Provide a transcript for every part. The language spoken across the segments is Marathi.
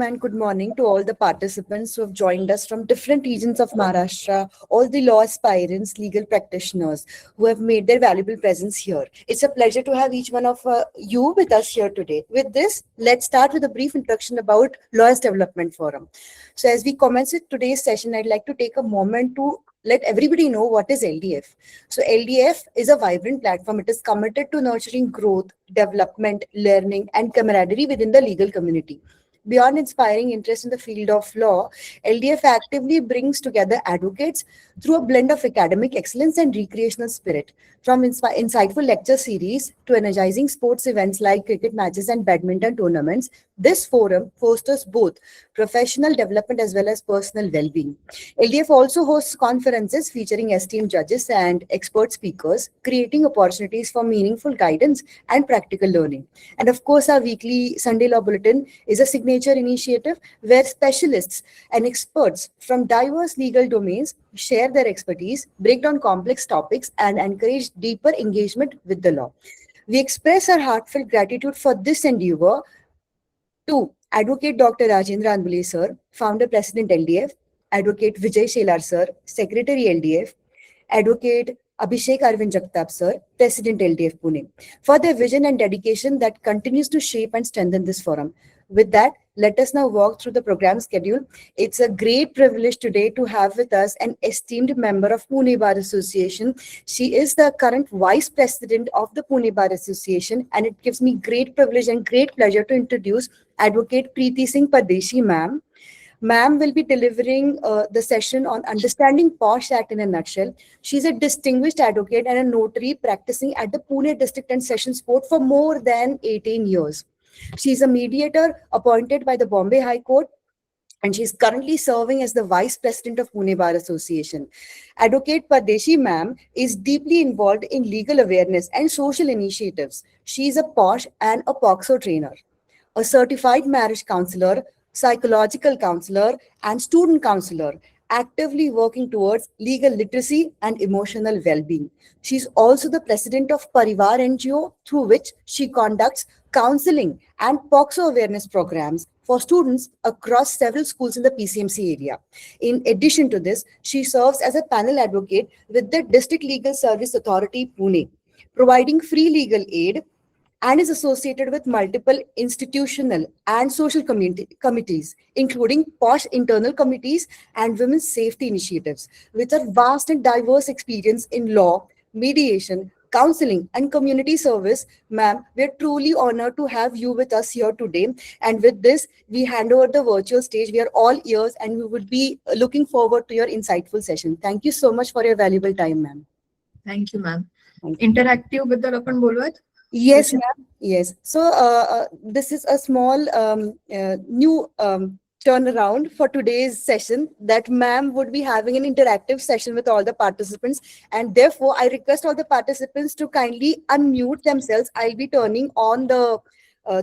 And good morning to all the participants who have joined us from different regions of Maharashtra, all the law aspirants, legal practitioners who have made their valuable presence here. It's a pleasure to have each one of you with us here today. With this, let's start with a brief introduction about Lawyers Development Forum. So as we commence with today's session, I'd like to take a moment to let everybody know what is LDF. So LDF is a vibrant platform. It is committed to nurturing growth, development, learning, and camaraderie within the legal community. Beyond inspiring interest in the field of law, LDF actively brings together advocates through a blend of academic excellence and recreational spirit. From insightful lecture series to energizing sports events like cricket matches and badminton tournaments, this forum fosters both professional development as well as personal well-being. LDF also hosts conferences featuring esteemed judges and expert speakers, creating opportunities for meaningful guidance and practical learning. And of course, our weekly Sunday Law Bulletin is a signature initiative where specialists and experts from diverse legal domains share their expertise, break down complex topics, and encourage deeper engagement with the law. We express our heartfelt gratitude for this endeavor to Advocate Dr. Rajendra Anbule sir, Founder President LDF, Advocate Vijay Shelar sir, Secretary LDF, Advocate Abhishek Arvind Jagtap sir, President LDF Pune, for their vision and dedication that continues to shape and strengthen this forum. With that, let us now walk through the program schedule. It's a great privilege today to have with us an esteemed member of Pune Bar Association. She is the current Vice President of the Pune Bar Association, and it gives me great privilege and great pleasure to introduce Advocate Preeti Singh Pardeshi, ma'am. Ma'am will be delivering the session on understanding POSH Act in a nutshell. She's a distinguished advocate and a notary practicing at the Pune District and Sessions Court for more than 18 years. She's a mediator appointed by the Bombay High Court, and she's currently serving as the Vice President of Pune Bar Association. Advocate Pardeshi ma'am is deeply involved in legal awareness and social initiatives. She is a POSH and a POXO trainer, a certified marriage counselor, psychological counselor, and student counselor, actively working towards legal literacy and emotional well-being. She's also the president of Parivar NGO, through which she conducts counseling and POXO awareness programs for students across several schools in the PCMC area. In addition to this, she serves as a panel advocate with the District Legal Service Authority, Pune, providing free legal aid, and is associated with multiple institutional and social committees, including POSH internal committees and women's safety initiatives. With her vast and diverse experience in law, mediation, counseling, and community service, ma'am, we are truly honored to have you with us here today. And with this, we hand over the virtual stage. We are all ears, and we would be looking forward to your insightful session. Thank you so much for your valuable time, ma'am. Thank you, ma'am. Interactive बद्दल आपण बोलूयात. Yes, ma'am. Yes. So this is a small new turnaround for today's session, that ma'am would be having an interactive session with all the participants, and therefore I request all the participants to kindly unmute themselves. I'll be turning on the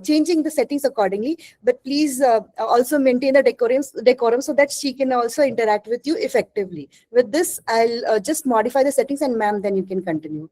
changing the settings accordingly, but please also maintain the decorum so that she can also interact with you effectively. With this, I'll just modify the settings, and ma'am, then you can continue.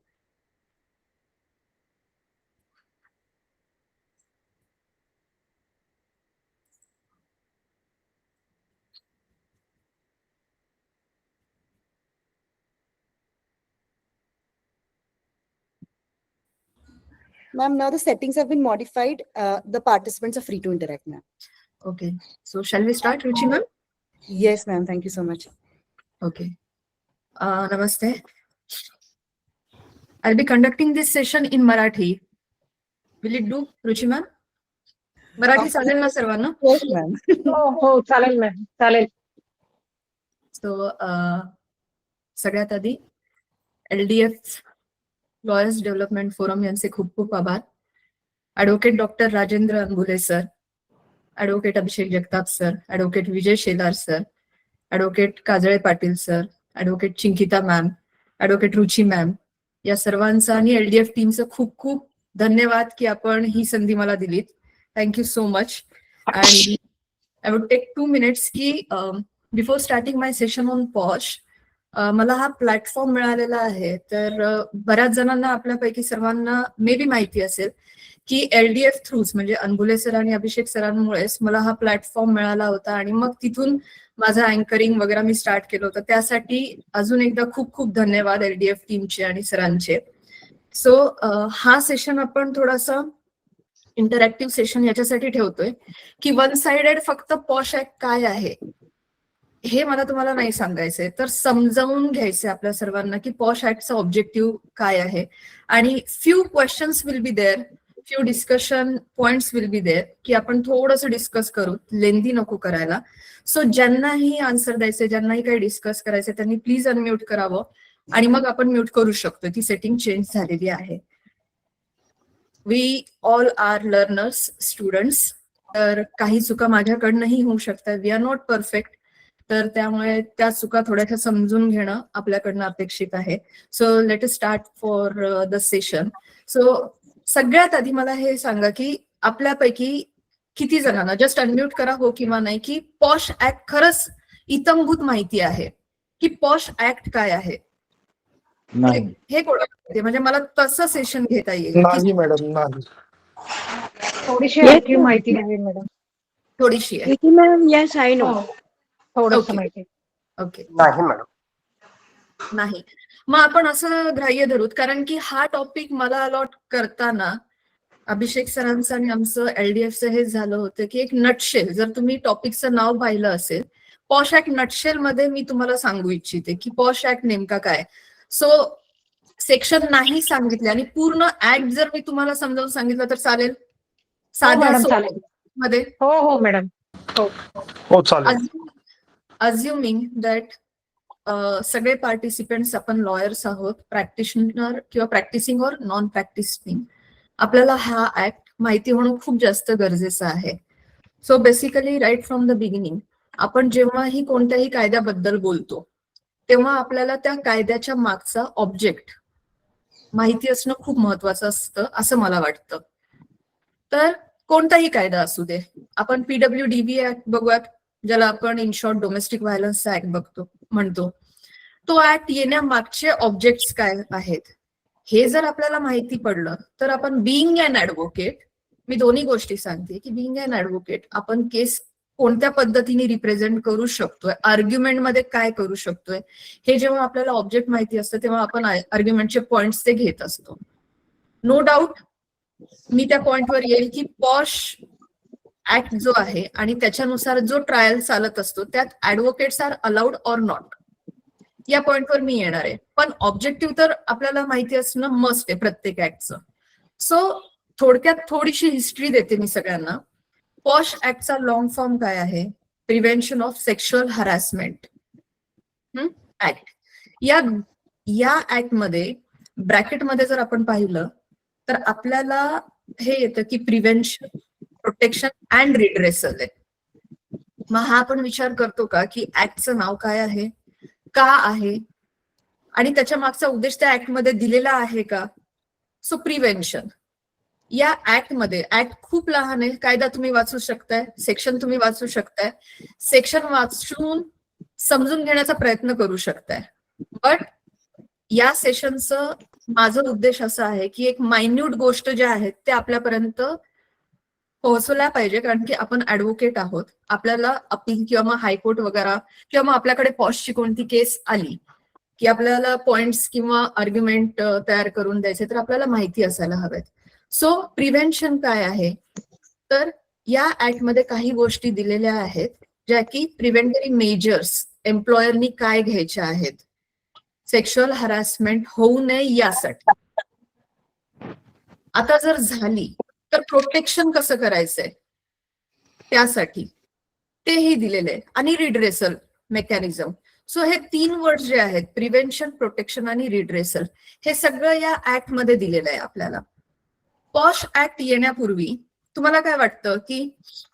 Ma'am, now the settings have been modified. The participants are free to interact, ma'am. Okay. So shall we start, Ruchi ma'am? Yes, ma'am. Thank you so much. Okay. Namaste. I'll be conducting this session in Marathi. Will it do, Ruchi ma'am? Marathi चालेल ना सर्वांना? Yes, ma'am. हो चालेल मॅम चालेल. So सगळ्यात आधी LDF लॉयर्स डेव्हलपमेंट फोरम यांचे खूप खूप आभार. Advocate doctor Rajendra Anbule sir, advocate Abhishek Jagtap sir, advocate Vijay Shelar sir, advocate Kajale Patil sir, advocate Chinkita ma'am, advocate Ruchi ma'am, या सर्वांचा आणि LDF टीमचं खूप खूप धन्यवाद की आपण ही संधी मला दिलीत. Thank you so much. And I would take 2 minutes की before starting my session on POSH, मला हा प्लॅटफॉर्म मिळालेला आहे. तर बऱ्याच जणांना आपल्यापैकी सर्वांना मे बी माहिती असेल की LDF थ्रूच म्हणजे अनबुले सर आणि अभिषेक सरांमुळेच मला हा प्लॅटफॉर्म मिळाला होता आणि मग तिथून माझं अँकरिंग वगैरे मी स्टार्ट केलं होतं. त्यासाठी अजून एकदा खूप खूप धन्यवाद LDF टीमचे आणि सरांचे. सो हा सेशन आपण थोडासा इंटरॅक्टिव्ह सेशन याच्यासाठी ठेवतोय की वन साइडेड फक्त पॉश ऍक्ट काय आहे हे मला तुम्हाला नाही सांगायचंय, तर समजावून घ्यायचंय आपल्या सर्वांना की पॉश ऍक्टचा ऑब्जेक्टिव्ह काय आहे. आणि few questions will be there, few discussion points will be there की आपण थोडंसं डिस्कस करू, लेंदी नको करायला. सो ज्यांनाही आन्सर द्यायचे, ज्यांनाही काही डिस्कस करायचं त्यांनी प्लीज अनम्यूट करावं आणि मग आपण म्यूट करू शकतो. ती सेटिंग चेंज झालेली आहे. We all are learners, students. तर काही चुका माझ्याकडनंही होऊ शकतात. We are not perfect. तर त्यामुळे त्या चुका थोड्याशा समजून घेणं आपल्याकडनं अपेक्षित आहे. So let us start for the session. So सगळ्यात आधी मला हे सांगा की आपल्यापैकी किती जणांना, जस्ट अनम्यूट करा हो किंवा नाही, की पॉश ऍक्ट खरंच इतंभूत माहिती आहे की पॉश ऍक्ट काय आहे हे कोणाला माहिती? म्हणजे मला तसं सेशन घेता येईल की नाही मॅडम, नाही. थोडीशी Yes, आणखी माहिती हवी मॅडम. थोडीशी आहे. Vicky ma'am, yes, I know. हो, थोडस Okay. माहिती. ओके, नाही मॅडम. नाही. मग आपण असं ग्राह्य धरूत, कारण की हा टॉपिक मला अलॉट करताना अभिषेक सरांचं आणि आमचं LDFचं हे झालं होतं की एक नटशेल, जर तुम्ही टॉपिकचं नाव पाहिलं असेल, पॉश ऍक्ट नटशेल मध्ये मी तुम्हाला सांगू इच्छिते की पॉश ऍक्ट नेमका काय. सो सेक्शन नाही सांगितले आणि पूर्ण ऍक्ट जर मी तुम्हाला समजावून सांगितलं तर चालेल? साध्या मॅडम, सोप्या चालेल. मध्ये. हो हो मॅडम. हो चालेल. अज्युमिंग दॅट सगळे पार्टिसिपेंट्स आपण लॉयर्स आहोत, प्रॅक्टिशनर किंवा प्रॅक्टिसिंग और नॉन प्रॅक्टिसिंग, आपल्याला हा ऍक्ट माहिती होणं खूप जास्त गरजेचं आहे. So basically right from the beginning आपण जेव्हाही कोणत्याही कायद्याबद्दल बोलतो तेव्हा आपल्याला त्या कायद्याच्या मागचा ऑब्जेक्ट माहिती असणं खूप महत्वाचं असतं असं मला वाटतं. तर कोणताही कायदा असू दे, आपण PWDB ऍक्ट बघूयात, ज्याला आपण in short domestic violence act म्हणतो. तो ऍक्ट येण्यामागचे ऑब्जेक्ट्स काय आहेत हे जर आपल्याला माहिती पडलं तर आपण बिईंग अन ऍडव्होकेट, मी दोन्ही गोष्टी सांगते की बिईंग अन ऍडव्होकेट आपण केस कोणत्या पद्धतीने रिप्रेझेंट करू शकतोय, आर्ग्युमेंट मध्ये काय करू शकतोय, हे जेव्हा आपल्याला ऑब्जेक्ट माहिती असतं तेव्हा आपण आर्ग्युमेंटचे पॉइंट्स ते घेत असतो. नो डाऊट मी त्या पॉइंटवर येईल की पॉश ऍक्ट जो आहे आणि त्याच्यानुसार जो ट्रायल चालत असतो त्यात ऍडव्होकेट्स आर अलाउड ऑर नॉट, या पॉइंटवर मी येणार आहे. पण ऑब्जेक्टिव्ह तर आपल्याला माहिती असणं मस्ट आहे प्रत्येक ऍक्टचं. सो थोडक्यात थोडीशी हिस्ट्री देते मी सगळ्यांना. पॉश ऍक्टचा लॉंग फॉर्म काय आहे? Prevention of sexual harassment act. या ऍक्टमध्ये ब्रॅकेटमध्ये जर आपण पाहिलं तर आपल्याला हे येतं की प्रिव्हेन्शन, प्रोटेक्शन अँड रिड्रेसल आहे. मग हा आपण विचार करतो का की ऍक्टचं नाव काय आहे, का आहे आणि त्याच्या मागचा उद्देश त्या ऍक्ट मध्ये दिलेला आहे का? सो प्रिव्हेन्शन या ऍक्ट मध्ये, ऍक्ट खूप लहान आहे, कायदा तुम्ही वाचू शकताय, सेक्शन तुम्ही वाचू शकताय, सेक्शन वाचून समजून घेण्याचा प्रयत्न करू शकताय. बट या सेशनचं माझं उद्देश असा आहे की एक मायन्यूट गोष्ट ज्या आहेत त्या आपल्यापर्यंत पोहोचवल्या पाहिजे, कारण की आपण ऍडव्होकेट आहोत. आपल्याला अपील किंवा मग हायकोर्ट वगैरे किंवा मग आपल्याकडे पॉशची कोणती केस आली की आपल्याला पॉइंट्स किंवा आर्ग्युमेंट तयार करून द्यायचे तर आपल्याला माहिती असायला हवेत. सो प्रिव्हेन्शन काय आहे? तर या ऍक्ट मध्ये काही गोष्टी दिलेल्या आहेत ज्या की प्रिव्हेंटरी मेजर्स एम्प्लॉयरनी काय घ्यायच्या आहेत सेक्शुअल हॅरॅसमेंट होऊ नये यासाठी. आता जर झाली तर प्रोटेक्शन कसं करायचंय त्यासाठी तेही दिलेलं आहे, आणि रिड्रेसल मेकॅनिझम. सो हे 3 वर्ड जे आहेत, प्रिव्हेन्शन, प्रोटेक्शन आणि रिड्रेसल, हे सगळं या ऍक्ट मध्ये दिलेलं आहे आपल्याला. पॉश ऍक्ट येण्यापूर्वी तुम्हाला काय वाटतं की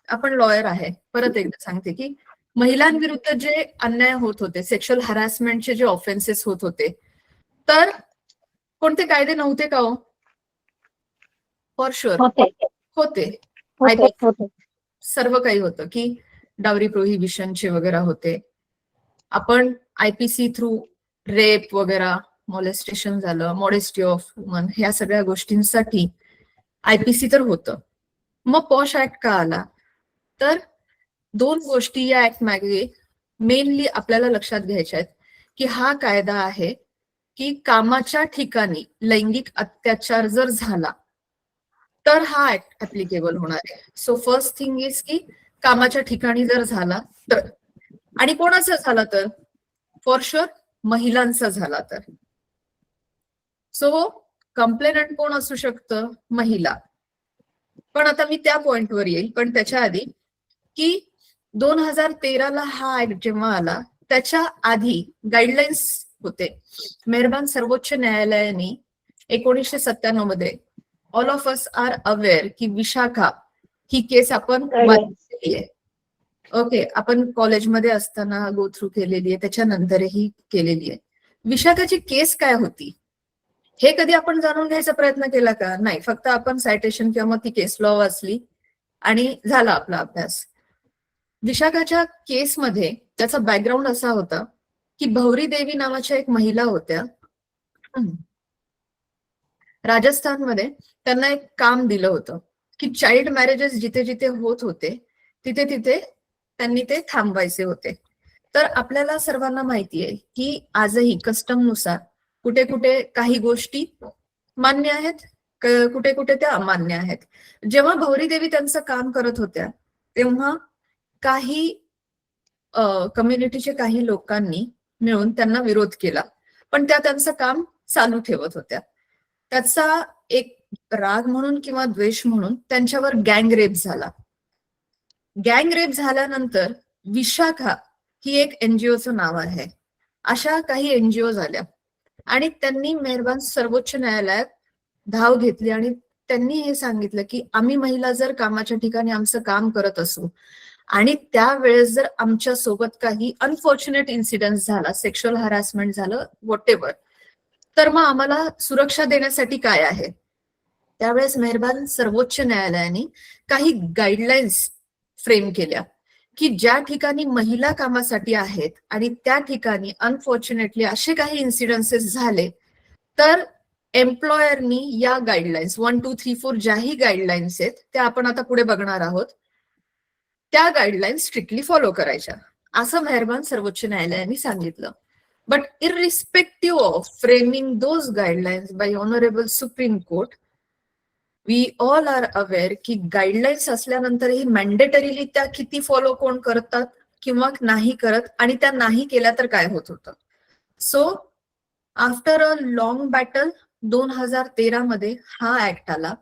आपण लॉयर आहे, परत एकदा सांगते की महिलांविरुद्ध जे अन्याय होत होते, सेक्शुअल हॅरॅसमेंटचे जे ऑफेन्सेस होत होते, तर कोणते कायदे नव्हते का हो? फॉर शुअर होते. सर्व काही होतं की डावरी प्रोहिबिशनचे वगैरे होते. आपण IPC थ्रू रेप वगैरे, मॉलेस्टेशन झालं, मॉडेस्टी ऑफ वुमन, ह्या सगळ्या गोष्टींसाठी IPC तर होतं. मग पॉश ऍक्ट का आला? तर 2 गोष्टी या ऍक्ट मागे मेनली आपल्याला लक्षात घ्यायच्या आहेत की हा कायदा आहे की कामाच्या ठिकाणी लैंगिक अत्याचार जर झाला तर हा ऍक्ट ऍप्लिकेबल होणार आहे. सो फर्स्ट थिंग इज की कामाच्या ठिकाणी जर झाला तर, आणि कोणाचा झाला तर, फॉर शुअर महिलांचा झाला तर. सो कंप्लेनंट कोण असू शकतं? महिला. पण आता मी त्या पॉइंटवर येईल, पण त्याच्या आधी की 2013ला हा ऍक्ट जेव्हा आला त्याच्या आधी गाईडलाईन्स होते. मेहरबान सर्वोच्च न्यायालयाने 1997 मध्ये all of us are aware की विशाखा ही केस आपण वाचलेली आहे. ओके, आपण कॉलेजमध्ये असताना गो थ्रू केलेली आहे, त्याच्यानंतरही केलेली आहे. विशाखाची केस काय होती हे कधी आपण जाणून घ्यायचा प्रयत्न केला का? नाही, फक्त आपण सायटेशन किंवा मग ती केस लॉ वाचली आणि झाला आपला अभ्यास. विशाखाच्या केसमध्ये त्याचा बॅकग्राऊंड असा होता की भौरी देवी नावाच्या एक महिला होत्या राजस्थानमध्ये. त्यांना एक काम दिलं होतं की चाइल्ड मॅरेजेस जिथे जिथे होत होते तिथे तिथे त्यांनी ते थांबवायचे होते. तर आपल्याला सर्वांना माहिती आहे की आजही कस्टमनुसार कुठे कुठे काही गोष्टी मान्य आहेत, कुठे कुठे त्या अमान्य आहेत. जेव्हा भौरी देवी त्यांचं काम करत होत्या तेव्हा काही कम्युनिटीचे काही लोकांनी मिळून त्यांना विरोध केला, पण त्या त्यांचं काम चालू ठेवत होत्या. त्याचा एक राग म्हणून किंवा द्वेष म्हणून त्यांच्यावर गँग रेप झाला. गँग रेप झाल्यानंतर विशाखा ही एक NGOचं नाव आहे. अशा काही NGO झाल्या आणि त्यांनी मेहरबान सर्वोच्च न्यायालयात धाव घेतली आणि त्यांनी हे सांगितलं की आम्ही महिला जर कामाच्या ठिकाणी आमचं काम करत असू आणि त्यावेळेस जर आमच्या सोबत काही अनफॉर्च्युनेट इन्सिडेंट झाला, सेक्शुअल हॅरासमेंट झालं, व्हॉटेव्हर, तर मग आम्हाला सुरक्षा देण्यासाठी काय आहे? त्यावेळेस मेहरबान सर्वोच्च न्यायालयाने काही गाईडलाईन्स फ्रेम केल्या की ज्या ठिकाणी महिला कामासाठी आहेत आणि त्या ठिकाणी अनफॉर्च्युनेटली असे काही इन्सिडेन्सेस झाले तर एम्प्लॉयरनी या गाईडलाईन्स 1, 2, 3, 4 ज्याही गाईडलाईन्स आहेत त्या आपण आता पुढे बघणार आहोत, त्या गाईडलाईन्स स्ट्रिक्टली फॉलो करायच्या, असं मेहरबान सर्वोच्च न्यायालयाने सांगितलं. But irrespective of framing those guidelines by honourable Supreme Court, we all are aware की गाईडलाईन्स असल्यानंतरही मॅन्डेटरीली त्या किती फॉलो कोण करतात किंवा नाही करत, आणि त्या नाही केल्या तर काय होत होतं. So after a long battle 2013 मध्ये हा ऍक्ट आला.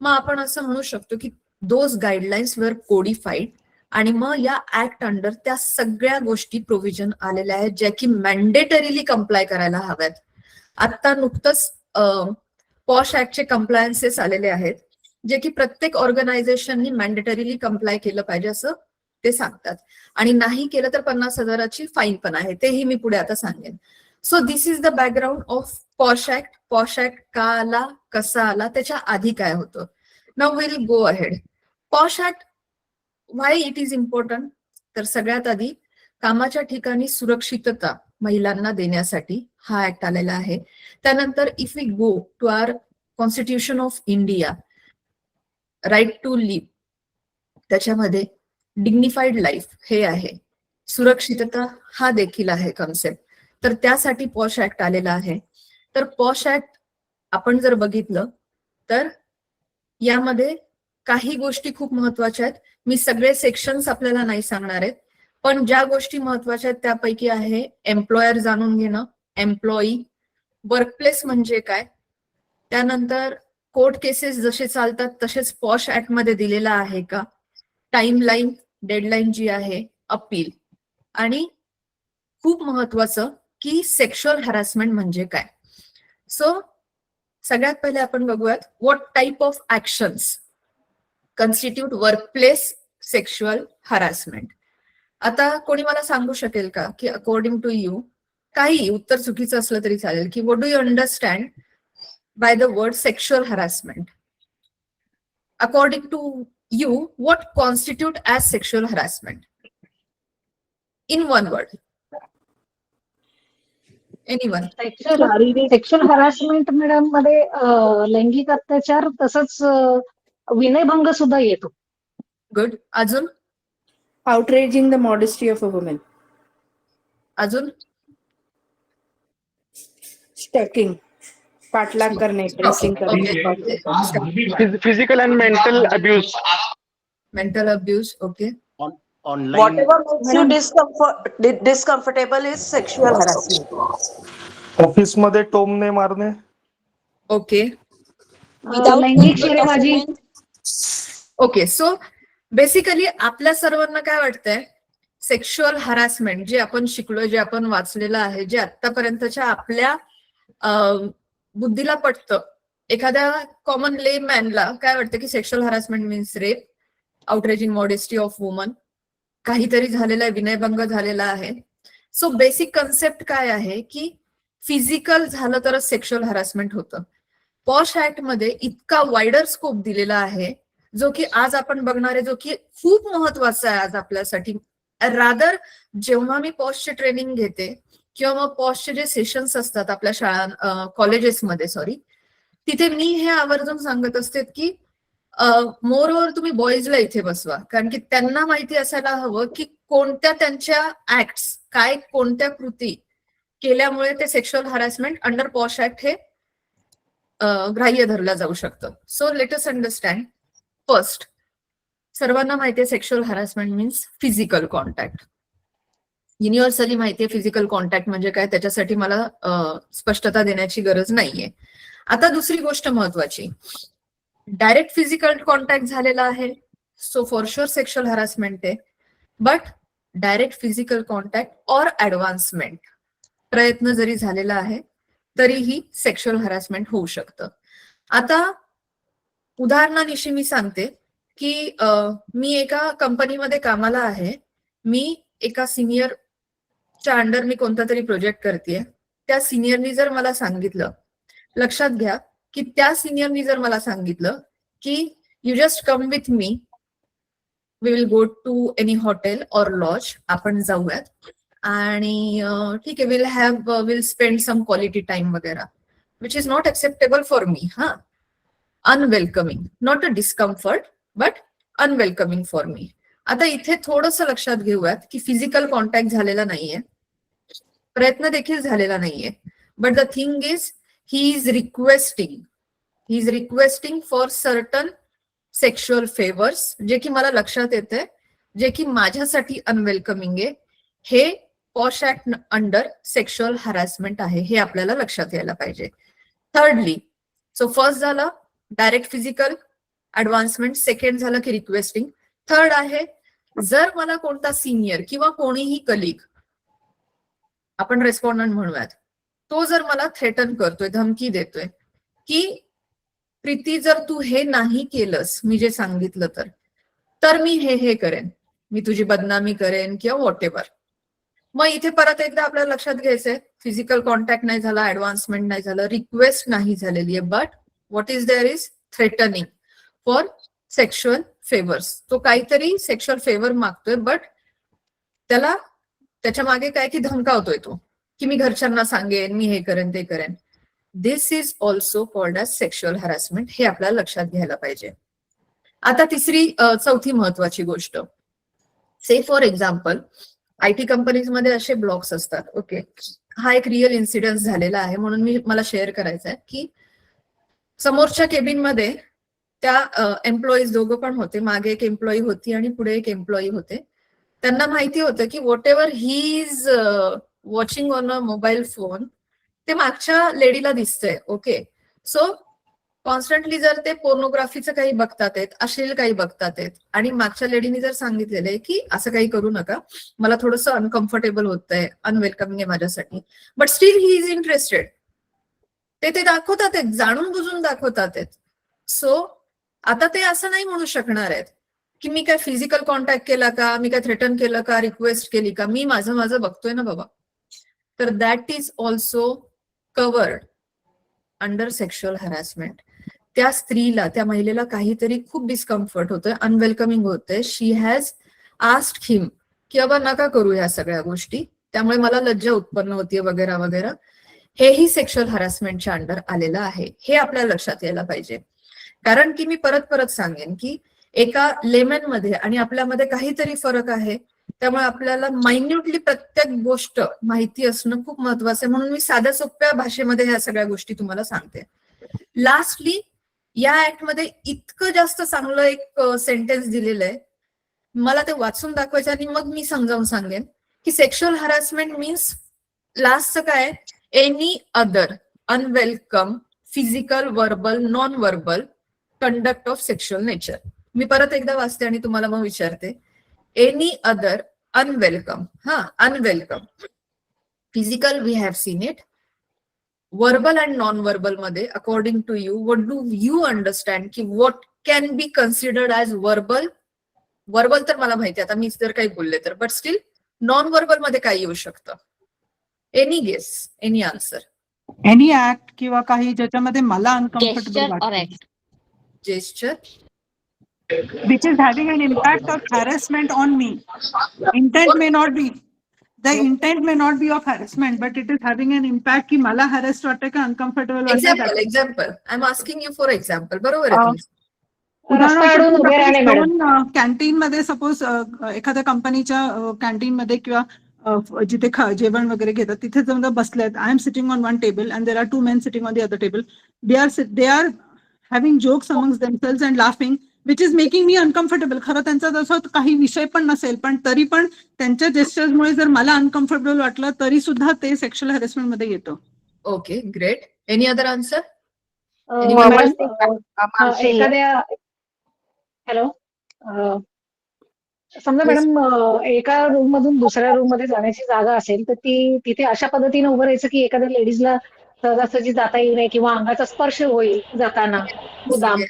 मग आपण असं म्हणू शकतो की दोज गाईडलाईन्स वर कोडिफाईड आणि मग या ऍक्ट अंडर त्या सगळ्या गोष्टी प्रोव्हिजन आलेल्या आहेत ज्या की मॅन्डेटरीली कम्प्लाय करायला हव्यात. आता नुकतंच पॉश ऍक्टचे कम्प्लायन्सेस आलेले आहेत जे की प्रत्येक ऑर्गनायझेशननी मॅन्डेटरीली कम्प्लाय केलं पाहिजे असं ते सांगतात, आणि नाही केलं तर 50,000ची फाईन पण आहे, तेही मी पुढे आता सांगेन. So this is the background of POSH act. POSH act का आला, कसा आला, त्याच्या आधी काय होतं. Now will go ahead. POSH act why it is important, तर सगळ्यात आधी कामाच्या ठिकाणी सुरक्षितता महिलांना देण्यासाठी हा ऍक्ट आलेला आहे. त्यानंतर if we go to our constitution of India, right to live, त्याच्यामध्ये डिग्निफाईड लाईफ हे आहे, सुरक्षितता हा देखील आहे कन्सेप्ट. तर त्यासाठी पॉश ऍक्ट आलेला आहे. तर पॉश ऍक्ट आपण जर बघितलं तर यामध्ये काही गोष्टी खूप महत्वाच्या आहेत. मी सगळे सेक्शन्स आपल्याला नाही सांगणार आहेत, पण ज्या गोष्टी महत्वाच्या आहेत त्यापैकी आहे एम्प्लॉयर जाणून घेणं, एम्प्लॉई, वर्कप्लेस म्हणजे काय, त्यानंतर कोर्ट केसेस जसे चालतात तसेच पॉश ऍक्ट मध्ये दिलेला आहे का, टाइमलाईन, डेडलाईन जी आहे, अपील, आणि खूप महत्वाचं की सेक्शुअल हॅरासमेंट म्हणजे काय. सो सगळ्यात पहिले आपण बघूयात what type of actions constitute workplace sexual harassment. आता कोणी मला सांगू शकेल का की अकॉर्डिंग टू यू, काही उत्तर चुकीचं असलं तरी चालेल, की what do you understand by the word sexual harassment? According to you, what constitute as sexual harassment? In one word. Anyone? Sexual harassment madam मध्ये लैंगिक अत्याचार, तसंच विनयभंग सुद्धा येतो. गुड. अजून outraging the modesty of a woman, अजून stalking, पाठलाग करणे, pressing करणे, okay. Physical and mental abuse. Mental abuse. Okay. Online. Whatever makes you Madam. discomfortable is sexual harassment. Office मध्ये टोमणे मारणे. ओके. लैंगिक शेरेबाजी. ओके. सो बेसिकली आपल्या सर्वांना काय वाटतंय, सेक्शुअल हॅरासमेंट जे आपण शिकलो, जे आपण वाचलेलं आहे, जे आतापर्यंतच्या आपल्या बुद्धीला पटतं, एखाद्या कॉमन ले मॅनला काय वाटतं की sexual harassment means rape, outraging modesty of woman, काहीतरी झालेलं आहे, विनयभंग झालेला आहे. सो बेसिक कन्सेप्ट काय आहे की फिजिकल झालं तरच सेक्शुअल हॅरासमेंट होतं. पॉश ऍक्ट मध्ये इतका वायडर स्कोप दिलेला आहे, जो की आज आपण बघणार आहे, जो की खूप महत्वाचा आहे आज आपल्यासाठी. रादर जेव्हा मी पॉशचे ट्रेनिंग घेते किंवा मग पॉशचे जे सेशन्स असतात आपल्या शाळा कॉलेजेसमध्ये तिथे मी हे आवर्जून सांगत असते की मोर ओव्हर तुम्ही बॉईजला इथे बसवा, कारण की त्यांना माहिती असायला हवं की कोणत्या त्यांच्या ऍक्ट्स, काय कोणत्या कृती केल्यामुळे ते sexual harassment under POSH act हे ग्राह्य धरलं जाऊ शकतं. So let us understand. First, सर्वांना माहितीये sexual harassment means physical contact. Universally माहितीये फिजिकल कॉन्टॅक्ट म्हणजे काय, त्याच्यासाठी मला स्पष्टता देण्याची गरज नाहीये. आता दुसरी गोष्ट महत्वाची, डायरेक्ट फिजिकल कॉन्टॅक्ट झालेला आहे, so for sure sexual harassment आहे. But direct physical contact or advancement प्रयत्न जरी झालेला आहे तरीही सेक्शुअल हॅरासमेंट होऊ शकतं. आता उदाहरणानिशी मी सांगते की मी एका कंपनीमध्ये कामाला आहे, मी एका सिनियरच्या अंडर मी कोणता तरी प्रोजेक्ट करतेय. त्या सिनियरनी जर मला सांगितलं, लक्षात घ्या की त्या सिनियरनी जर मला सांगितलं की you just come with me, we will go to any hotel or lodge, आपण जाऊयात आणि ठीक आहे, will spend some quality time वगैरे, which is not acceptable for me. हा, unwelcoming, not a discomfort but unwelcoming for me. आता इथे थोडंसं लक्षात घेऊयात की फिजिकल कॉन्टॅक्ट झालेला नाहीये, प्रयत्न देखील झालेला नाहीये, but the thing is he is requesting for certain sexual favours, जे की मला लक्षात येते, जे की माझ्यासाठी अनवेलकमिंग आहे. हे posh act under sexual harassment आहे, हे आपल्याला लक्षात यायला पाहिजे. थर्डली, सो फर्स्ट झालं डायरेक्ट फिजिकल ऍडव्हान्समेंट, सेकंड झालं की रिक्वेस्टिंग, थर्ड आहे जर मला कोणता सिनियर किंवा कोणीही कलिग, आपण रेस्पॉन्डंट म्हणूयात, तो जर मला थ्रेटन करतोय, धमकी देतोय की प्रीती जर तू हे नाही केलंस मी जे सांगितलं तर मी हे करेन, मी तुझी बदनामी करेन किंवा व्हॉट एव्हर. मग इथे परत एकदा आपल्याला लक्षात घ्यायचंय, फिजिकल कॉन्टॅक्ट नाही झाला, ऍडव्हान्समेंट नाही झालं, रिक्वेस्ट नाही झालेली आहे, but what is there is threatening for sexual favours. तो काहीतरी सेक्शुअल फेवर मागतोय, बट त्याच्या मागे काय की धमकावतोय तो की मी घरच्यांना सांगेन, मी हे करेन ते करेन. This is also called as sexual harassment, हे आपल्याला लक्षात घ्यायला पाहिजे. आता चौथी महत्वाची गोष्ट, से फॉर एक्झाम्पल IT कंपनीजमध्ये असे ब्लॉग्स असतात. ओके, हा एक रिअल इन्सिडेंट झालेला आहे म्हणून मला शेअर करायचा आहे की समोरच्या केबिनमध्ये त्या एम्प्लॉईज दोघं पण होते, मागे एक एम्प्लॉई होती आणि पुढे एक एम्प्लॉई होते. त्यांना माहिती होतं की what ever he is watching on a mobile phone ते मागच्या लेडीला दिसतंय. ओके, सो कॉन्स्टंटली जर ते पोर्नोग्राफीचं काही बघतात आहेत, अश्लील काही बघतात आहेत आणि मागच्या लेडीने जर सांगितलेलं आहे की असं काही करू नका, मला थोडंसं अनकम्फर्टेबल होतंय, अनवेलकमिंग आहे माझ्यासाठी, but still he is interested, ते दाखवतात आहेत, जाणून बुजून दाखवतात आहेत. सो आता ते असं नाही म्हणू शकणार आहेत की मी काय फिजिकल कॉन्टॅक्ट केला का, मी काय थ्रेटन केलं का, रिक्वेस्ट केली का, मी माझं बघतोय ना बाबा. तर that is also covered under sexual harassment. त्या स्त्रीला, त्या महिलेला काहीतरी खूप डिस्कम्फर्ट होतोय, अनवेलकमिंग होतंय, शी हॅज आस्क्ड हिम की बाबा नका करू ह्या सगळ्या गोष्टी, त्यामुळे मला लज्जा उत्पन्न होतीये वगैरे वगैरे. हेही सेक्शुअल हॅरासमेंटच्या अंडर आलेलं आहे, हे आपल्याला लक्षात यायला पाहिजे. कारण की मी परत परत सांगेन की एका लेमन मध्ये आणि आपल्यामध्ये काहीतरी फरक आहे. त्यामुळे आपल्याला मायन्युटली प्रत्येक गोष्ट माहिती असणं खूप महत्वाचं आहे. म्हणून मी साध्या सोप्या भाषेमध्ये ह्या सगळ्या गोष्टी तुम्हाला सांगते. लास्टली या ऍक्ट मध्ये इतकं जास्त चांगलं एक सेंटेन्स दिलेलं आहे, मला ते वाचून दाखवायचं आणि मग मी समजावून सांगेन की सेक्शुअल हॅरासमेंट मीन्स लास्टचं काय, any other unwelcome physical, verbal, non verbal conduct of sexual nature. मी परत एकदा वाचते आणि तुम्हाला मग विचारते. Any other unwelcome, unwelcome physical, we have seen it. Verbal and non verbal मध्ये according to you, what do you understand की what can be considered as verbal? Verbal तर मला माहिती आहे, आता मी जर काही बोलले तर, बट स्टील नॉन वर्बल मध्ये काय येऊ शकतं? Any guess, any answer? Any act किंवा काही ज्याच्यामध्ये मला अनकम्फर्टेबल Gesture or वाटतं, act. Gesture, which is having an impact of harassment on me. Intent may not be, the intent may not be of harassment, but it is having an impact की मला harassed वाटतं का uncomfortable एक्झाम्पल, वाटतं. Example. I am asking you for example. बरोबर आहे तुमचं? रस्ता अडवून उभे राहणे मॅडम. कॅन्टीन मध्ये सपोज एखाद्या कंपनीच्या कॅन्टीन मध्ये किंवा जिथे जेवण वगैरे घेतात तिथे समजा बसलेत, I am sitting on one table and there are two men sitting on the other table. They are having jokes amongst themselves and laughing which is making me uncomfortable. खरं त्यांचा जसं काही विषय पण नसेल, पण तरी पण त्यांच्या जेस्चर्समुळे जर मला अनकम्फर्टेबल वाटलं तरी सुद्धा ते सेक्शुअल हॅरेसमेंट मध्ये येतं. Okay, great. Any other answer? Mansi, एखाद्या हॅलो, समजा मॅडम एका रूम मधून दुसऱ्या रूम मध्ये जाण्याची जागा असेल तर ती तिथे अशा पद्धतीने उभं राहायचं की एखाद्या लेडीजला सहजासहजी जाता येऊ नये किंवा अंगाचा स्पर्श होईल जाताना मुद्दाम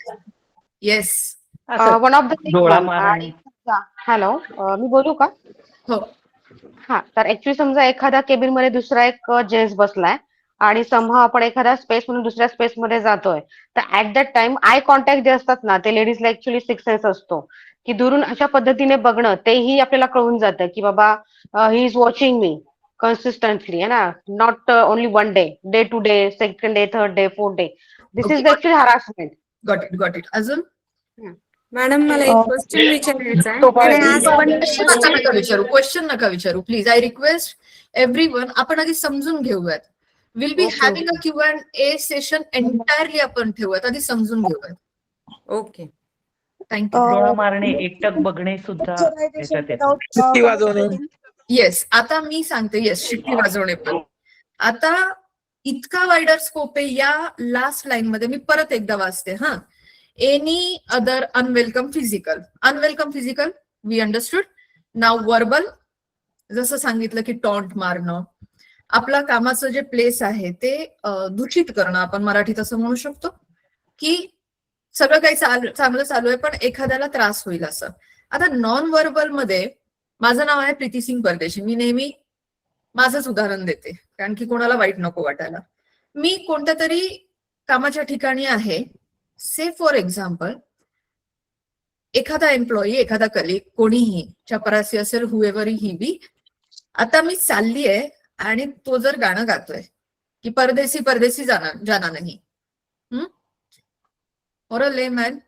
येस. असं. वन ऑफ द डोळा मारणे. हॅलो, मी बोलू का? हो. हा, तर ऍक्च्युली समजा एखाद्या केबिन मध्ये दुसरा एक जेंट्स बसलाय आणि समहा आपण एखाद्या स्पेस म्हणून दुसऱ्या स्पेस मध्ये जातोय, तर at that time eye contact जे असतात ना, ते लेडीजला ऍक्च्युली सिक्स सेन्स असतो की दुरून अशा पद्धतीने बघणं, तेही आपल्याला कळून जातं की बाबा he is watching me consistently, आहे ना, not only one day, day to day, second day, third day, fourth day. This is actually harassment. Got it, got it. अजून? मॅडम मला एक क्वेश्चन विचारायचा आहे. तो Can I ask one question question? नका विचारू, क्वेश्चन नका विचारू प्लीज. आय रिक्वेस्ट एव्हरीवन, आपण आधी समजून घेऊयात. Will be having a Q and A session entirely आपण ठेवूयात, आधी समजून घेऊयात. ओके. थँक्यू. डोळा मारणे, एकटक बघणे सुद्धा त्याच्यात येतं. शिट्टी वाजवणे. येस, आता मी सांगते. येस, शिट्टी वाजवणे पण. आता इतका वाईडर स्कोप आहे या लास्ट लाईन मध्ये. मी परत एकदा वाचते. Any other unwelcome physical, unwelcome physical we understood. Now verbal, जसं सांगितलं की टॉन्ट मारणं, आपला कामाचं जे प्लेस आहे ते दूषित करणं, आपण मराठीत असं म्हणू शकतो की सगळं काही चांगलं चालू आहे पण एखाद्याला त्रास होईल असं. आता नॉन वर्बल मध्ये माझं नाव आहे प्रीती सिंग परदेशी. मी नेहमी माझंच उदाहरण देते कारण की कोणाला वाईट नको वाटायला. मी कोणत्या तरी कामाच्या ठिकाणी आहे, से फॉर एक्झाम्पल एखादा एम्प्लॉई, एखादा कलिग, कोणीही, चपरासी असेल, हुएवर ही बी, आता मी चालली आहे आणि तो जर गाणं गातोय की परदेसी परदेसी जाना नाही, और अ लेमॅन,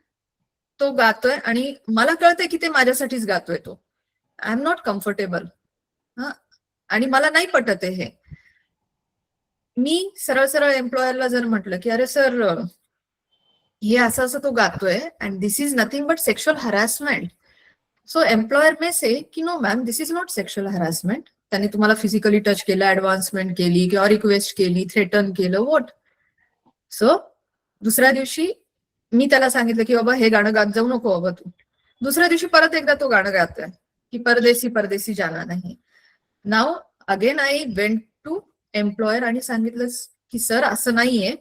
तो गातोय आणि मला कळतंय की ते माझ्यासाठीच गातोय, तो आय एम नॉट कम्फर्टेबल आणि मला नाही पटत हे. मी सरळ सरळ एम्प्लॉयरला जर म्हटलं की अरे सर हे असं असं तो गातोय and this is nothing but sexual harassment. So employer may say की no ma'am, this is not sexual harassment. त्यांनी तुम्हाला फिजिकली टच केलं, ऍडव्हान्समेंट केली किंवा रिक्वेस्ट केली, थ्रेटन केलं, व्हॉट. सो दुसऱ्या दिवशी मी त्याला सांगितलं की बाबा हे गाणं गात जाऊ नको बाबा तू. दुसऱ्या दिवशी परत एकदा तो गाणं गातोय की परदेसी परदेसी जाना नाही. Now again I went to employer आणि सांगितलं की सर असं नाहीये.